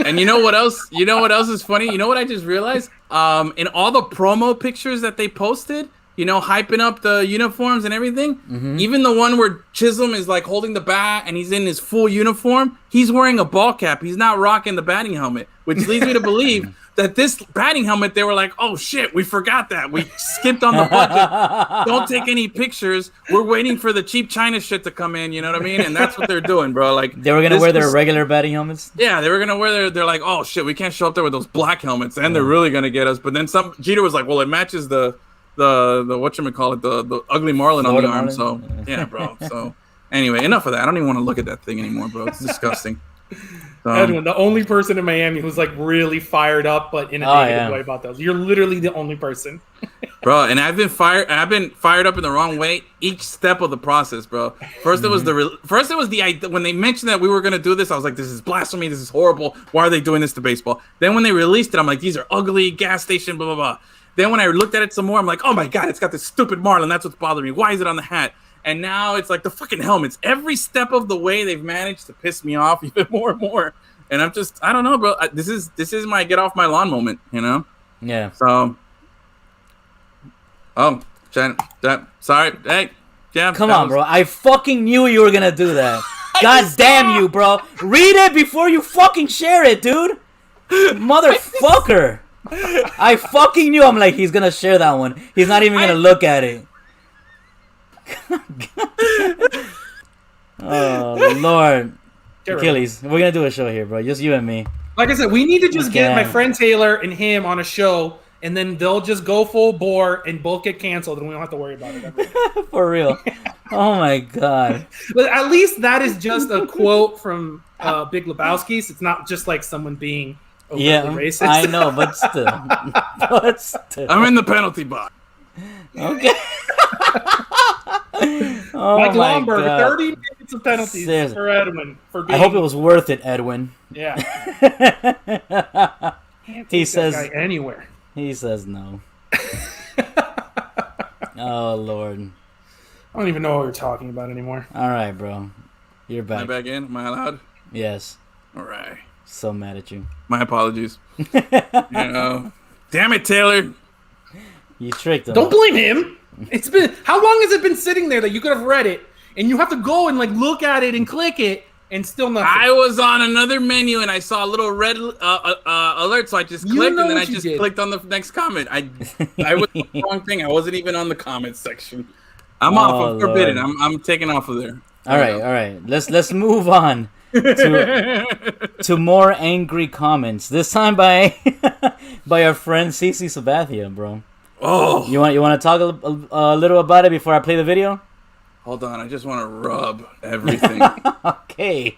C: And you know what else? You know what else is funny? You know what I just realized? In all the promo pictures that they posted, hyping up the uniforms and everything, even the one where Chisholm is like holding the bat and he's in his full uniform, he's wearing a ball cap. He's not rocking the batting helmet, which leads me to believe that this batting helmet, they were like, oh shit, we forgot that. We skipped on the budget. Don't take any pictures. We're waiting for the cheap China shit to come in, you know what I mean? And that's what they're doing, bro. Like
B: they were gonna wear their regular batting helmets?
C: Yeah, they were gonna wear they're like, oh shit, we can't show up there with those black helmets, and they're really gonna get us. But then Jeter was like, well, it matches the whatchamacallit, the ugly Marlin on the arm. So yeah, bro. So anyway, enough of that. I don't even want to look at that thing anymore, bro. It's disgusting.
D: Edwin, the only person in Miami who's like really fired up, but in a negative way about those. You're literally the only person,
C: bro. And I've been fired up in the wrong way each step of the process, bro. First it was the when they mentioned that we were gonna do this, I was like, this is blasphemy. This is horrible. Why are they doing this to baseball? Then when they released it, I'm like, these are ugly gas station, blah blah blah. Then when I looked at it some more, I'm like, oh my god, it's got this stupid Marlin. That's what's bothering me. Why is it on the hat? And now it's like the fucking helmets. Every step of the way, they've managed to piss me off even more and more. And I don't know, bro. This is my get off my lawn moment,
B: Yeah.
C: So, sorry. Hey, yeah.
B: Come on, bro. I fucking knew you were gonna do that. God damn you, bro. Read it before you fucking share it, dude. Motherfucker. I fucking knew. I'm like, he's gonna share that one. He's not even gonna look at it. Oh Lord, Achilles, we're gonna do a show here, bro. Just you and me.
D: Like I said, we need to just get my friend Taylor and him on a show, and then they'll just go full bore and both get canceled, and we don't have to worry about it.
B: For real. Oh my god.
D: But at least that is just a quote from Big Lebowski's. It's not just like someone being racist.
B: I know, but still.
C: I'm in the penalty box.
B: Okay. Oh
D: Mike
B: my
D: Lomberg,
B: God.
D: 30 minutes of penalties for Edwin.
B: I hope it was worth it, Edwin.
D: Yeah.
B: He says
D: that guy anywhere.
B: He says no. Oh Lord.
D: I don't even know what we're talking about anymore.
B: All right, bro. You're back.
C: Am I back in? Am I allowed?
B: Yes.
C: All right.
B: So mad at you.
C: My apologies. Damn it, Taylor.
B: You tricked him.
D: Don't blame him. It's been how long has it been sitting there that you could have read it and you have to go and like look at it and click it and still nothing.
C: I was on another menu and I saw a little red alert, so I just clicked and then I just clicked on the next comment. I was the wrong thing. I wasn't even on the comment section. I'm off. I'm forbidden. I'm taking off of there.
B: All right. Let's move on to more angry comments. This time by our friend Cece Sabathia, bro.
C: Oh,
B: you want to talk a little about it before I play the video?
C: Hold on, I just want to rub everything.
B: Okay.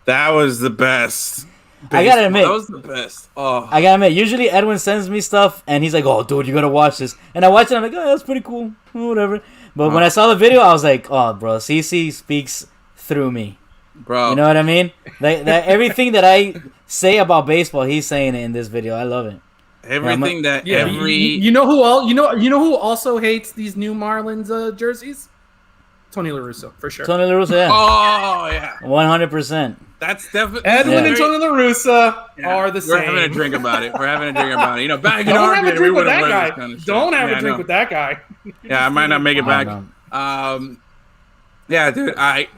C: That was the best.
B: I gotta admit,
C: that was the best. Oh,
B: I gotta admit, usually Edwin sends me stuff and he's like, "Oh, dude, you gotta watch this," and I watch it. I'm like, "Oh, that's pretty cool, whatever." But when I saw the video, I was like, "Oh, bro, CC speaks through me."
C: Bro,
B: you know what I mean? Like that everything that say about baseball, he's saying it in this video. I love it.
C: Everything that every
D: you know who also hates these new Marlins jerseys? Tony La Russa, for sure.
B: Tony La Russa, yeah.
C: Oh yeah,
B: 100%.
C: that's definitely
D: Edwin and Tony La Russa are the same.
C: We're having a drink about it. You know, back in
D: Don't
C: our
D: have a
C: day,
D: drink
C: we
D: with
C: wouldn't
D: that
C: wear
D: guy.
C: this kind of shit.
D: Don't have a drink with that guy.
C: Yeah, I might not make it back.
B: No.
C: Yeah, dude.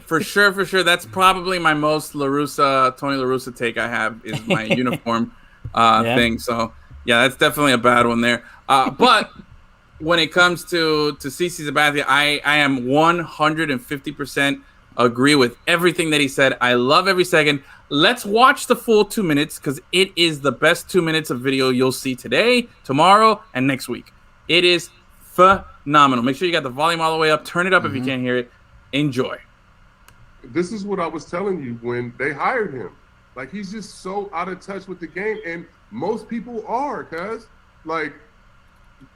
C: For sure. That's probably my most Tony La Russa take I have is my uniform thing. So yeah, that's definitely a bad one there. But when it comes to CC Sabathia, I am 150% agree with everything that he said. I love every second. Let's watch the full 2 minutes because it is the best 2 minutes of video you'll see today, tomorrow, and next week. It is phenomenal. Make sure you got the volume all the way up. Turn it up if you can't hear it. Enjoy.
A: This is what I was telling you when they hired him. Like, he's just so out of touch with the game, and most people are, cuz. Like,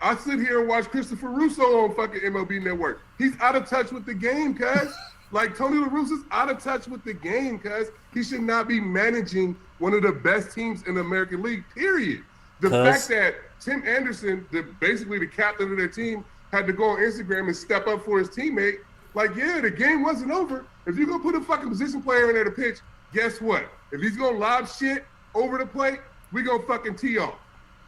A: I sit here and watch Christopher Russo on fucking MLB Network. He's out of touch with the game, cuz. Like, Tony La Russa's out of touch with the game, cuz. He should not be managing one of the best teams in the American League, period. The fact that Tim Anderson, basically the captain of their team, had to go on Instagram and step up for his teammate. Like, yeah, the game wasn't over. If you're going to put a fucking position player in there to pitch, guess what? If he's going to lob shit over the plate, we going to fucking tee off.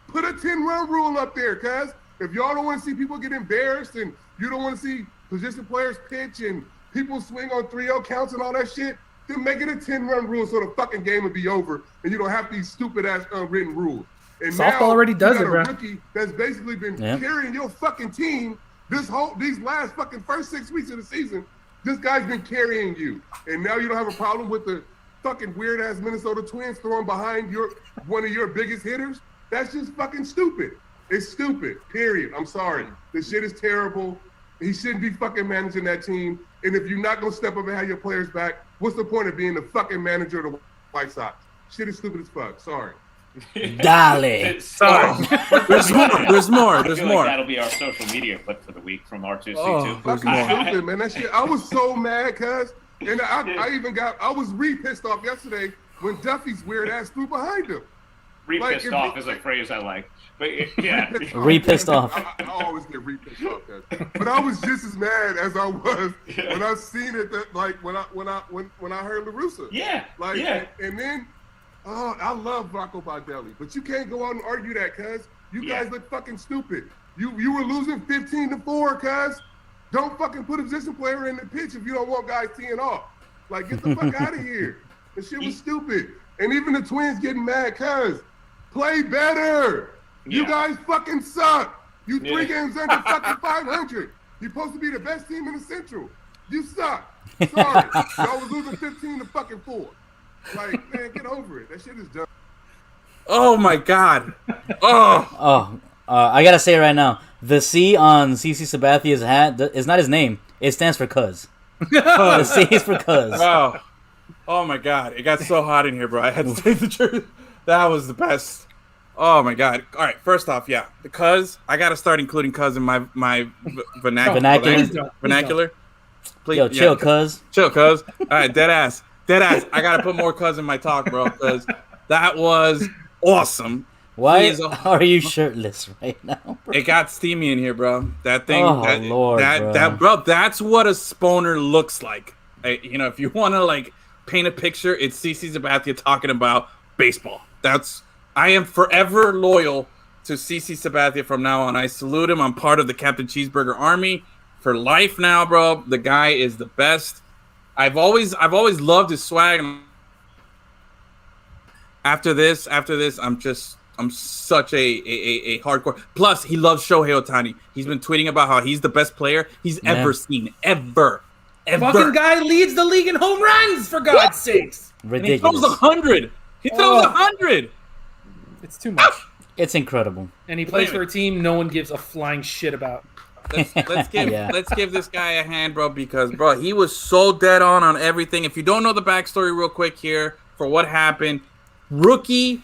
A: Put a 10-run rule up there, cuz. If y'all don't want to see people get embarrassed and you don't want to see position players pitch and people swing on 3-0 counts and all that shit, then make it a 10-run rule so the fucking game will be over and you don't have these stupid-ass unwritten rules. And
D: softball already does it, bro.
A: A rookie that's basically been carrying your fucking team these last fucking first 6 weeks of the season. This guy's been carrying you, and now you don't have a problem with the fucking weird ass Minnesota Twins throwing behind one of your biggest hitters. That's just fucking stupid. It's stupid. Period. I'm sorry. This shit is terrible. He shouldn't be fucking managing that team. And if you're not gonna step up and have your players back, what's the point of being the fucking manager of the White Sox? Shit is stupid as fuck. Sorry.
B: Dale.
D: Sorry.
C: There's more.
E: I feel like that'll be our social media clip for the week from R2C2.
A: Fucking stupid, man. That shit. I was so mad, cuz. And I was pissed off yesterday when Duffy's weird ass threw behind him.
E: Pissed off is a phrase I like. But yeah.
B: Pissed off.
A: I always get pissed off, cuz. But I was just as mad as I was when I seen it. When I heard La Russa.
E: Yeah.
A: And then. Oh, I love Rocco Baldelli, but you can't go out and argue that, cuz. You guys look fucking stupid. You were losing 15-4, cuz. Don't fucking put a position player in the pitch if you don't want guys teeing off. Like, get the fuck out of here. This shit was stupid. And even the Twins getting mad, cuz. Play better. You guys fucking suck. You 3 games under fucking 500. You're supposed to be the best team in the Central. You suck. Sorry. Y'all was losing 15-4. Like, man, get over it. That shit is dumb.
C: Oh my god.
B: I gotta say right now, the C on CC Sabathia's hat is not his name. It stands for cuz. The C is for cuz.
C: Oh my god. It got so hot in here, bro. I had to take the truth. That was the best. Oh my god. All right, first off, yeah. The cuz, I gotta start including cuz in my vernacular. Please,
B: yo, chill, cuz.
C: Chill, cuz. All right, dead ass. I gotta put more cuz in my talk, bro, because that was awesome.
B: Why are you shirtless right now, bro?
C: It got steamy in here, bro. That thing,
B: bro.
C: That's what a Sponer looks like. If you want to like paint a picture, it's CC Sabathia talking about baseball. I am forever loyal to CC Sabathia from now on. I salute him. I'm part of the Captain Cheeseburger Army for life now, bro. The guy is the best. I've always loved his swag. After this, I'm such a hardcore. Plus, he loves Shohei Ohtani. He's been tweeting about how he's the best player he's ever seen, ever.
D: Fucking guy leads the league in home runs, for God's sakes.
B: Ridiculous.
C: And he throws 100. He throws 100.
D: It's too much.
B: It's incredible.
D: And he plays for a team no one gives a flying shit about.
C: Let's give this guy a hand, bro, because, bro, he was so dead on everything. If you don't know the backstory real quick here for what happened, rookie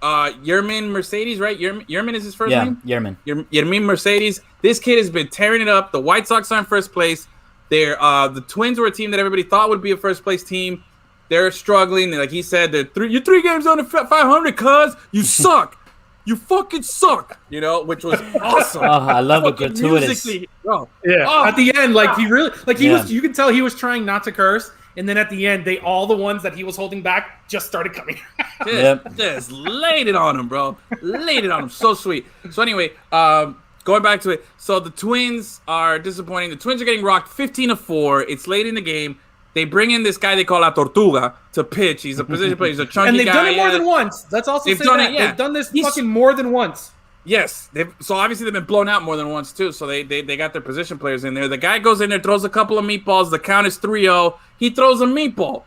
C: Yermin Mercedes, right? Yermin is his first name?
B: Yermin.
C: Yermin Mercedes. This kid has been tearing it up. The White Sox are in first place. The Twins were a team that everybody thought would be a first place team. They're struggling. Like he said, you're 3 games under 500, cuz you suck. You fucking suck. You know, which was awesome.
B: I love a gratuitous.
D: At the end, like he really, like he was. You can tell he was trying not to curse. And then at the end, all the ones that he was holding back just started coming out.
C: Just laid it on him, bro. Laid it on him. So sweet. So anyway, going back to it. So the Twins are disappointing. The Twins are getting rocked 15-4. It's late in the game. They bring in this guy they call La Tortuga to pitch. He's a position player. He's a chunky guy.
D: And they've done it more than once. Let's also say that. They've done this fucking more than once.
C: Yes. So obviously they've been blown out more than once, too. So they got their position players in there. The guy goes in there, throws a couple of meatballs. The count is 3-0. He throws a meatball.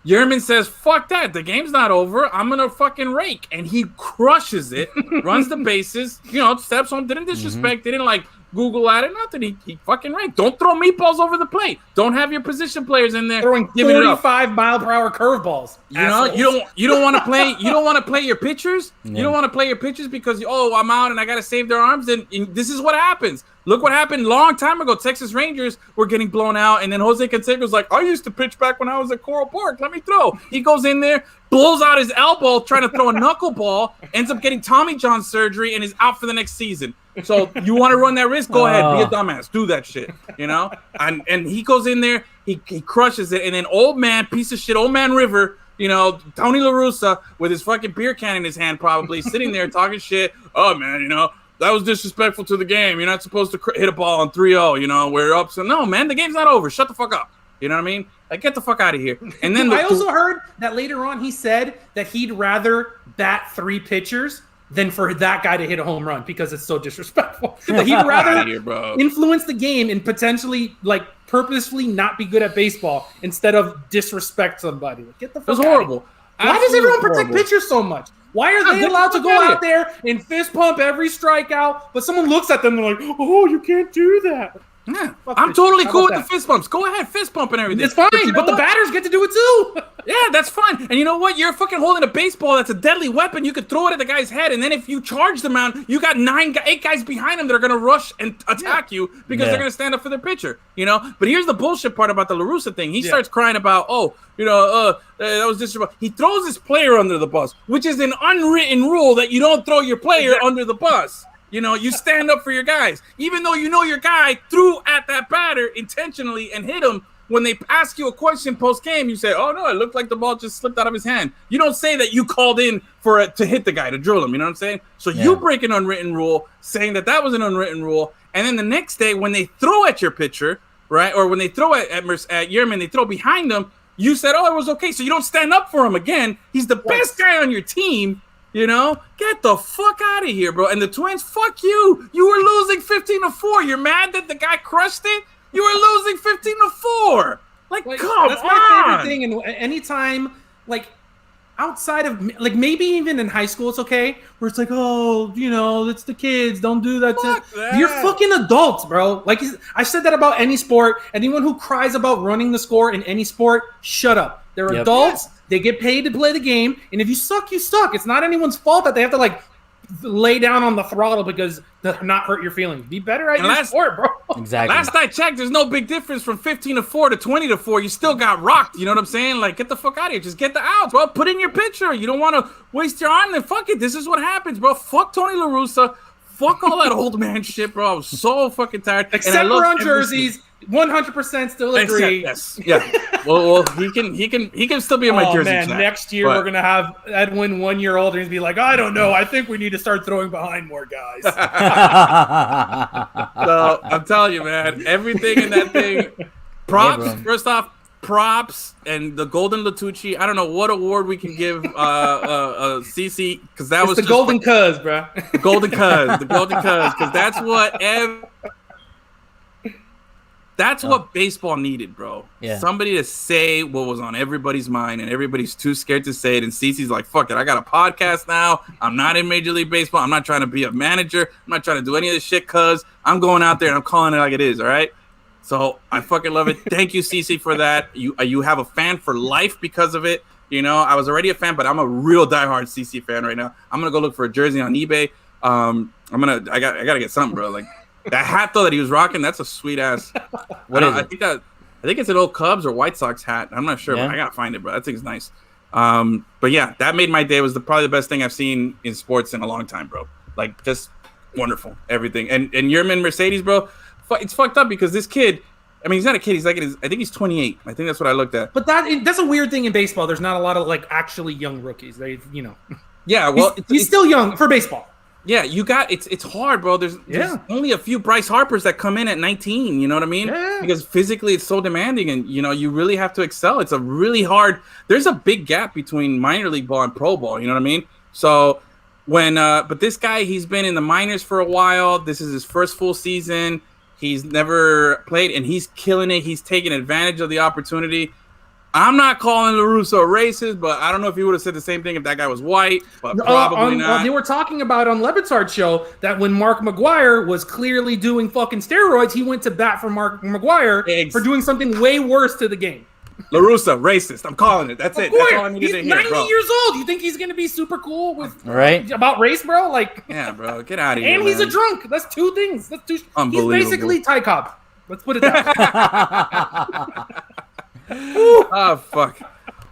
C: Yerman says, fuck that. The game's not over. I'm going to fucking rake. And he crushes it, runs the bases, steps on, didn't disrespect, didn't Google at it, nothing. He fucking raked. Don't throw meatballs over the plate. Don't have your position players in there
D: throwing 45-mile-per-hour curveballs.
C: You don't want to play. You don't want to play your pitchers. Yeah. You don't want to play your pitchers because I'm out and I got to save their arms. And this is what happens. Look what happened a long time ago. Texas Rangers were getting blown out, and then Jose Canseco's like, I used to pitch back when I was at Coral Park. Let me throw. He goes in there, blows out his elbow trying to throw a knuckleball, ends up getting Tommy John surgery, and is out for the next season. So you want to run that risk? Go ahead, be a dumbass, do that shit, And he goes in there, he crushes it, and then old man River, Tony La Russa with his fucking beer can in his hand, probably sitting there talking shit. Oh man, that was disrespectful to the game. You're not supposed to hit a ball on 3-0. We're up. So no, man, the game's not over. Shut the fuck up. You know what I mean? Get the fuck out of here. And then
D: I also heard that later on he said that he'd rather bat 3 pitchers than for that guy to hit a home run because it's so disrespectful. That he'd rather influence the game and potentially purposefully not be good at baseball instead of disrespect somebody. Get the fuck out. It was horrible. Why does everyone protect pitchers so much? Why are they allowed to go out there and fist pump every strikeout, but someone looks at them and they're like, oh, you can't do that.
C: Yeah, I'm totally cool with the fist bumps. Go ahead, fist pump and everything.
D: It's fine, but the batters get to do it too.
C: Yeah, that's fine. And you know what? You're fucking holding a baseball that's a deadly weapon. You could throw it at the guy's head, and then if you charge them out, you got 8 guys behind him that are going to rush and attack you because they're going to stand up for their pitcher, But here's the bullshit part about the La Russa thing. He starts crying about, that was disrespectful. He throws his player under the bus, which is an unwritten rule that you don't throw your player under the bus. You stand up for your guys. Even though your guy threw at that batter intentionally and hit him, when they ask you a question post-game, you say, oh, no, it looked like the ball just slipped out of his hand. You don't say that you called in for it to hit the guy, to drill him. You know what I'm saying? So you break an unwritten rule, saying that was an unwritten rule, and then the next day when they throw at your pitcher, right, or when they throw at Yerman, they throw behind him, you said, oh, it was okay. So you don't stand up for him again. He's the best guy on your team. Get the fuck out of here, bro. And the Twins, fuck you. You were losing 15-4. You're mad that the guy crushed it? You were losing 15-4. Come
D: that's
C: on.
D: my favorite thing. And anytime, outside of, maybe even in high school, it's okay. Where it's it's the kids. Don't do that. You're fucking adults, bro. I said that about any sport. Anyone who cries about running the score in any sport, shut up. They're adults. Yeah. They get paid to play the game. And if you suck, you suck. It's not anyone's fault that they have to, lay down on the throttle because they're not hurt your feelings. Be better at your sport, bro.
B: Exactly.
C: Last I checked, there's no big difference from 15-4 to 20-4. You still got rocked. You know what I'm saying? Get the fuck out of here. Just get the outs, bro. Put in your pitcher. You don't want to waste your arm. Then fuck it. This is what happens, bro. Fuck Tony La Russa. Fuck all that old man shit, bro. I was so fucking tired.
D: Except for on jerseys. 100% still agree.
C: Yes. Yeah. Well, he can still be in my jersey.
D: Man, next year we're gonna have Edwin 1 year old and he's be like, I don't know. I think we need to start throwing behind more guys.
C: So I'm telling you, man, everything in that thing. Props. First off, props and the Golden Latucci. I don't know what award we can give CC because that was
D: the Golden Cuz, bro.
C: The Golden Cuz, because that's what baseball needed, bro. Yeah. Somebody to say what was on everybody's mind, and everybody's too scared to say it. And CeCe's like, fuck it, I got a podcast now. I'm not in Major League Baseball. I'm not trying to be a manager. I'm not trying to do any of this shit, cuz I'm going out there and I'm calling it like it is, all right? So I fucking love it. Thank you, CeCe, for that. You have a fan for life because of it. I was already a fan, but I'm a real diehard CeCe fan right now. I'm gonna go look for a jersey on eBay. I gotta get something, bro. That hat though that he was rocking, that's a sweet ass. I think that I think it's an old Cubs or White Sox hat. I'm not sure, but I gotta find it, bro. That thing's nice. But yeah, that made my day. It was probably the best thing I've seen in sports in a long time, bro. Like, just wonderful, everything. And Yerman Mercedes, bro, it's fucked up because this kid. I mean, he's not a kid. He's like, I think he's 28. I think that's what I looked at.
D: But that's a weird thing in baseball. There's not a lot of like actually young rookies. They,
C: Yeah, well,
D: he's still young for baseball.
C: Yeah, it's hard, bro. There's only a few Bryce Harpers that come in at 19. You know what I mean?
D: Yeah.
C: Because physically it's so demanding, and you really have to excel. It's a really hard. There's a big gap between minor league ball and pro ball. You know what I mean? So but this guy, he's been in the minors for a while. This is his first full season. He's never played, and he's killing it. He's taking advantage of the opportunity. I'm not calling LaRusso racist, but I don't know if he would have said the same thing if that guy was white, but probably not.
D: They were talking about on Levitard's show that when Mark McGwire was clearly doing fucking steroids, he went to bat for Mark McGwire for doing something way worse to the game.
C: LaRusso, racist. I'm calling it. That's it. That's all I needed to hear,
D: He's 90
C: bro.
D: years old. You think he's going to be super cool with about race, bro? Like,
C: yeah, bro. Get out of here,
D: And he's
C: man.
D: a drunk. That's two things. That's two.
C: Unbelievable.
D: He's basically Ty Cobb. Let's put it that way.
C: Oh, fuck.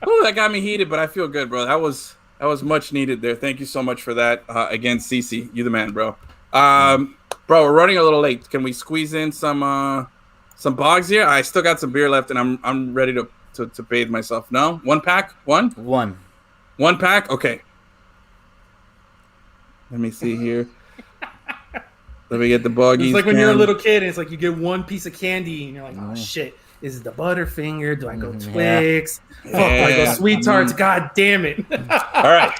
C: Ooh, that got me heated, but I feel good, bro. That was much needed there. Thank you so much for that. Again, Cece, you the man, bro. Bro, we're running a little late. Can we squeeze in some bogs here? I still got some beer left, and I'm ready to bathe myself. No? One pack? One pack? Okay. Let me see here. Let me get the boggies.
D: It's like when you're a little kid, and it's like you get one piece of candy, and you're like, oh, shit. Is it the Butterfinger? Do I go Twix? Fuck, do I go Sweet Tarts? God damn it.
C: All right.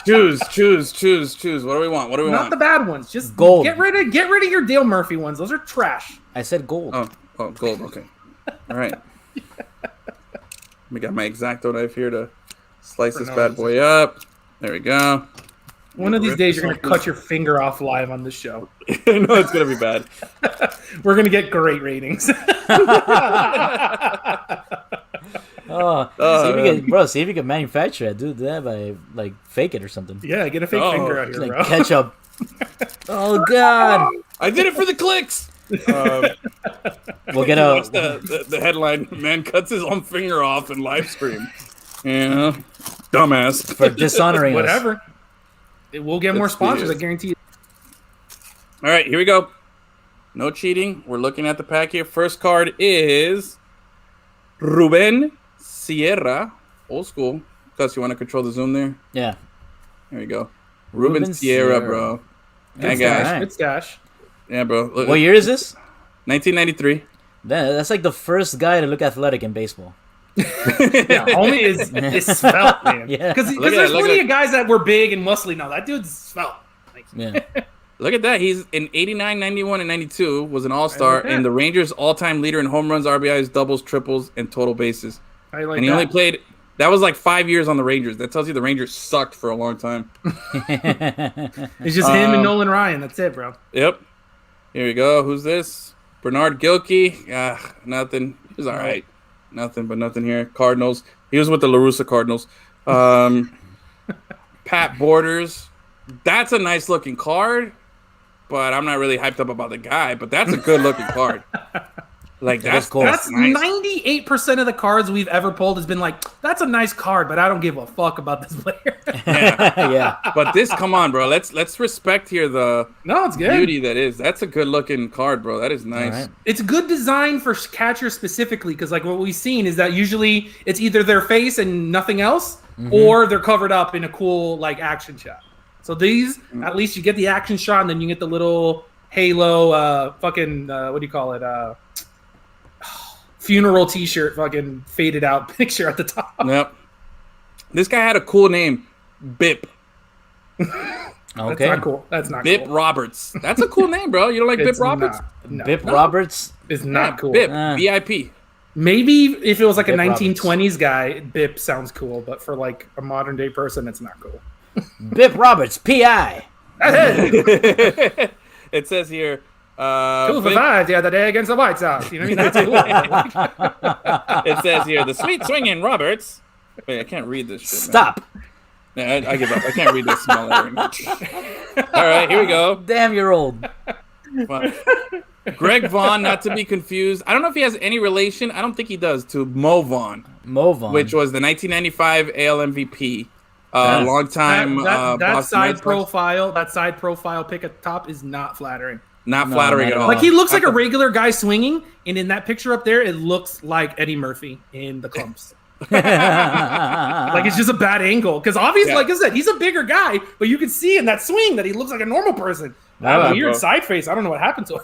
C: Choose. What do we want?
D: Not the bad ones. Just
B: gold.
D: Get rid of your Dale Murphy ones. Those are trash.
B: I said gold.
C: Oh, gold. Okay. All right. We got my X-Acto knife here to slice this bad boy up. There we go.
D: One of these days, you're going to cut your finger off live on this show.
C: I know it's going to be bad.
D: We're going to get great ratings.
B: See if you can manufacture it. Do that by like fake it or something.
D: Yeah, get a fake finger out here,
B: like
D: bro.
B: Ketchup. Oh God!
C: I did it for the clicks.
B: We'll get
C: the headline: Man cuts his own finger off in live stream. Yeah, dumbass
B: for dishonoring us.
D: Whatever. We'll get more sponsors, I guarantee you.
C: All right, here we go. No cheating. We're looking at the pack here. First card is Ruben Sierra. Old school. Gus, you want to control the zoom there?
B: Yeah.
C: There you go. Ruben Sierra, bro. That guy.
D: Good stash.
C: Yeah, bro. Look,
B: what year is this?
C: 1993.
B: That's like the first guy to look athletic in baseball.
D: Yeah, homie is svelte, man.
B: Yeah.
D: Because there's plenty of guys that were big and muscly. Now that dude's svelte. Like,
B: yeah.
C: Look at that. He's in 89, 91, and 92 was an all-star, and the Rangers' all-time leader in home runs, RBIs, doubles, triples, and total bases. And he only played. That was like 5 years on the Rangers. That tells you the Rangers sucked for a long time.
D: It's just him and Nolan Ryan. That's it, bro.
C: Yep. Here we go. Who's this? Bernard Gilkey. Nothing. He was all right. Nothing but nothing here. Cardinals. He was with the LaRussa Cardinals. Pat Borders. That's a nice looking card, but I'm not really hyped up about the guy. But that's a good looking card. Like that's cool.
D: That's
C: nice.
D: 98% of the cards we've ever pulled has been like, that's a nice card, but I don't give a fuck about this player.
C: Yeah. But this, come on, bro. Let's respect here
D: it's good.
C: Beauty that is. That's a good looking card, bro. That is nice.
D: Right. It's good design for catchers specifically, because like what we've seen is that usually it's either their face and nothing else, or they're covered up in a cool like action shot. So these, at least you get the action shot, and then you get the little halo, what do you call it? Funeral T-shirt, fucking faded out picture at the top.
C: Yep. This guy had a cool name, Bip.
B: Okay.
D: That's not cool. That's not
C: Bip
D: cool.
C: Roberts. That's a cool name, bro. You don't like Bip Roberts?
B: Bip Roberts
D: is not cool.
C: Bip, BIP.
D: Maybe if it was like
B: Bip
D: a 1920s guy, Bip sounds cool, but for like a modern day person, it's not cool.
B: Bip Roberts, PI.
C: It says here.
D: 2 for 5 the other day against the White Sox. You know what I mean? That's cool.
C: It says here, the sweet swinging Roberts. Wait, I can't read this shit.
B: Stop.
C: Man. I give up. I can't read this small lettering. All right, here we go.
B: Damn, you're old.
C: Greg Vaughn, not to be confused. I don't know if he has any relation. I don't think he does to Mo Vaughn.
B: Mo Vaughn,
C: which was the 1995 AL MVP. Long time.
D: That side profile pic at the top is not flattering.
C: Not flattering at all.
D: Like he looks like a regular guy swinging, and in that picture up there, it looks like Eddie Murphy in the clumps. Like it's just a bad angle because obviously, like I said, he's a bigger guy, but you can see in that swing that he looks like a normal person. That weird side face. I don't know what happened to him.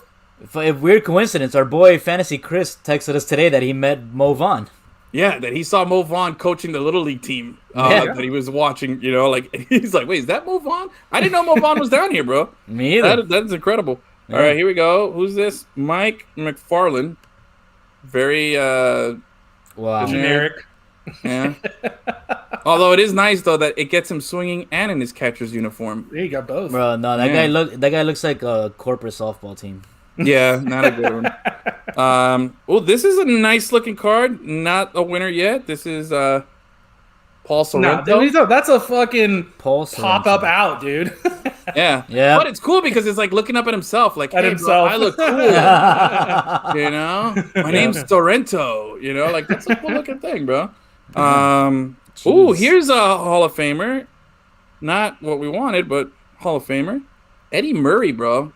B: A weird coincidence. Our boy Fantasy Chris texted us today that he met Mo Vaughn.
C: Yeah, that he saw Mo Vaughn coaching the Little League team that he was watching, like, he's like, wait, is that Mo Vaughn? I didn't know Mo Vaughn was down here, bro.
B: Me either.
C: That's incredible. Yeah. All right, here we go. Who's this? Mike McFarland. Very
D: generic.
C: Yeah. Although it is nice, though, that it gets him swinging and in his catcher's uniform.
D: Yeah, you got both.
B: Bro, no, that guy looks like a corporate softball team.
C: Yeah, not a good one. This is a nice looking card. Not a winner yet. This is Paul Sorrento.
D: No, that's a fucking
B: Paul
D: pop up out, dude.
C: Yeah. But it's cool because it's like looking up at himself, like,
D: at himself.
C: Bro, I look cool. My name's Sorrento. Like that's a cool looking thing, bro. Here's a Hall of Famer. Not what we wanted, but Hall of Famer. Eddie Murray, bro.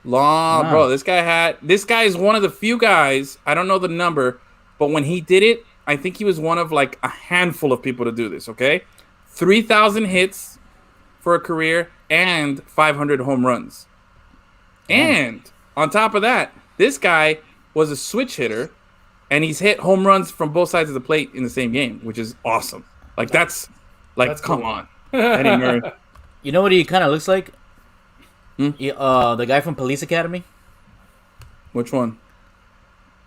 C: Bro, this guy is one of the few guys, I don't know the number, but when he did it, I think he was one of like a handful of people to do this, okay? 3,000 hits for a career and 500 home runs. And on top of that, this guy was a switch hitter, and he's hit home runs from both sides of the plate in the same game, which is awesome. Like, that's come on. Eddie Murray.
B: You know what he kind of looks like? The guy from Police Academy.
C: Which one?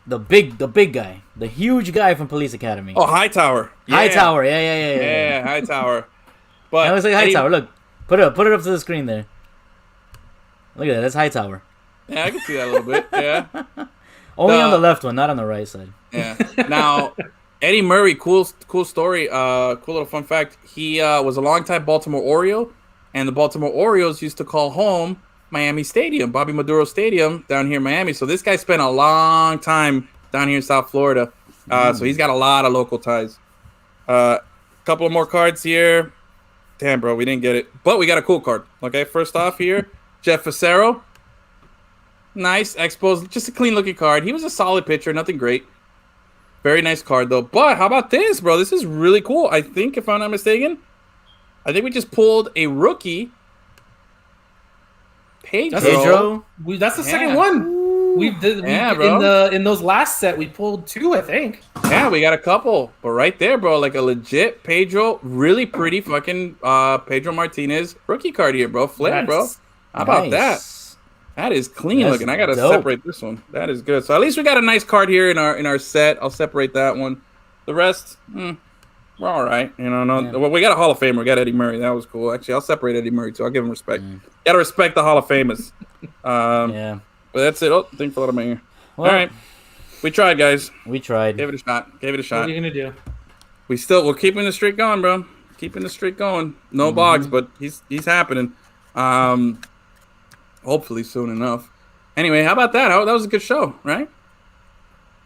B: The big guy, the huge guy from Police Academy.
C: Oh, Hightower.
B: Hightower.
C: Yeah, Hightower. But
B: that looks like Hightower. Look, put it up to the screen there. Look at that. That's Hightower.
C: Yeah, I can see that a little bit. Yeah.
B: Only on the left one, not on the right side.
C: Yeah. Now, Eddie Murray, cool story. Cool little fun fact. He was a longtime Baltimore Oriole. And the Baltimore Orioles used to call home Miami Stadium, Bobby Maduro Stadium down here in Miami. So this guy spent a long time down here in South Florida. So he's got a lot of local ties. Couple of more cards here. Damn, bro, we didn't get it. But we got a cool card. Okay, first off here, Jeff Fassero. Nice. Expos. Just a clean-looking card. He was a solid pitcher. Nothing great. Very nice card, though. But how about this, bro? This is really cool. I think, if I'm not mistaken, we just pulled a rookie. Pedro.
D: That's the second one. In those last set, we pulled two, I think.
C: Yeah, we got a couple. But right there, bro, like a legit Pedro, really pretty fucking Pedro Martinez rookie card here, bro. Flare, bro. How about that? That is clean looking. I got to separate this one. That is good. So at least we got a nice card here in our set. I'll separate that one. The rest, we're all right. Well, we got a Hall of Famer. We got Eddie Murray. That was cool. Actually, I'll separate Eddie Murray, too. I'll give him respect. Got to respect the Hall of Famers. But that's it. Oh, thing fell out of my ear. Well, all right. We tried, guys.
B: We tried.
C: Gave it a shot.
D: What are you going to do?
C: We're keeping the streak going, bro. Keeping the streak going. No Boggs, but he's happening. Hopefully soon enough. Anyway, how about that? That was a good show, right?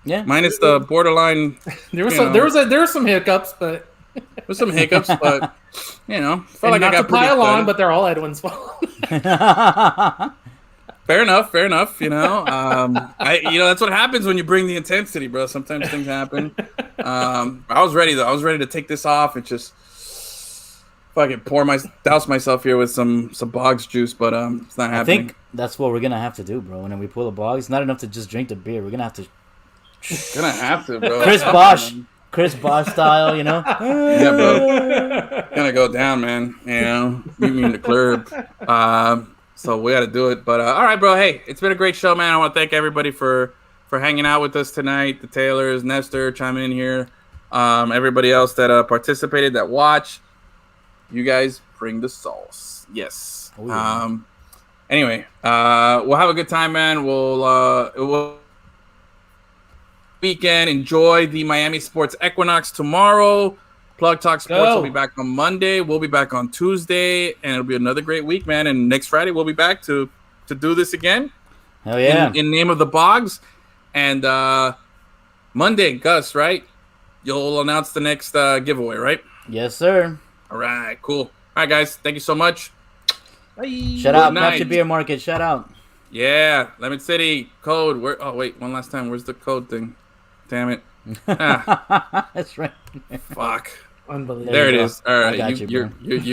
B: Yeah.
C: Minus the borderline.
D: There were some hiccups, but
C: felt like
D: not to pile on, but they're all Edwin's fault.
C: Fair enough. That's what happens when you bring the intensity, bro. Sometimes things happen. I was ready though. I was ready to take this off and just fucking douse myself here with some Boggs juice, but it's not happening.
B: I think that's what we're gonna have to do, bro. When we pull the Boggs, it's not enough to just drink the beer. We're gonna have to.
C: Bro.
B: Chris Bosh style,
C: Yeah, bro. Gonna go down, man. Meet me in the club. So we got to do it. But all right, bro. Hey, it's been a great show, man. I want to thank everybody for hanging out with us tonight. The Taylors, Nestor, chiming in here. Everybody else that participated, that watched. You guys bring the sauce. Yes.
B: Oh, yeah.
C: Anyway, we'll have a good time, man. We'll weekend. Enjoy the Miami Sports Equinox tomorrow. Plug Talk Sports will be back on Monday. We'll be back on Tuesday, and it'll be another great week, man. And next Friday we'll be back to do this again.
B: Hell yeah.
C: in name of the Boggs. And Monday, Gus, right? You'll announce the next giveaway, right?
B: Yes, sir.
C: All right, cool. All right, guys. Thank you so much.
D: Bye.
B: Shout out,
C: Good night.
B: Capture Beer Market. Shout out.
C: Yeah, Lemon City code. Where? Oh wait, one last time. Where's the code thing? Damn it.
B: That's right.
C: Fuck.
D: Unbelievable.
C: There it
B: go.
C: is. All right,
B: I got
C: you're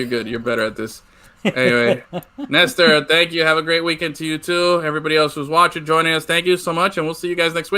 C: good. You're better at this. Anyway, Nestor, thank you. Have a great weekend to you too. Everybody else who's watching, joining us, thank you so much, and we'll see you guys next week.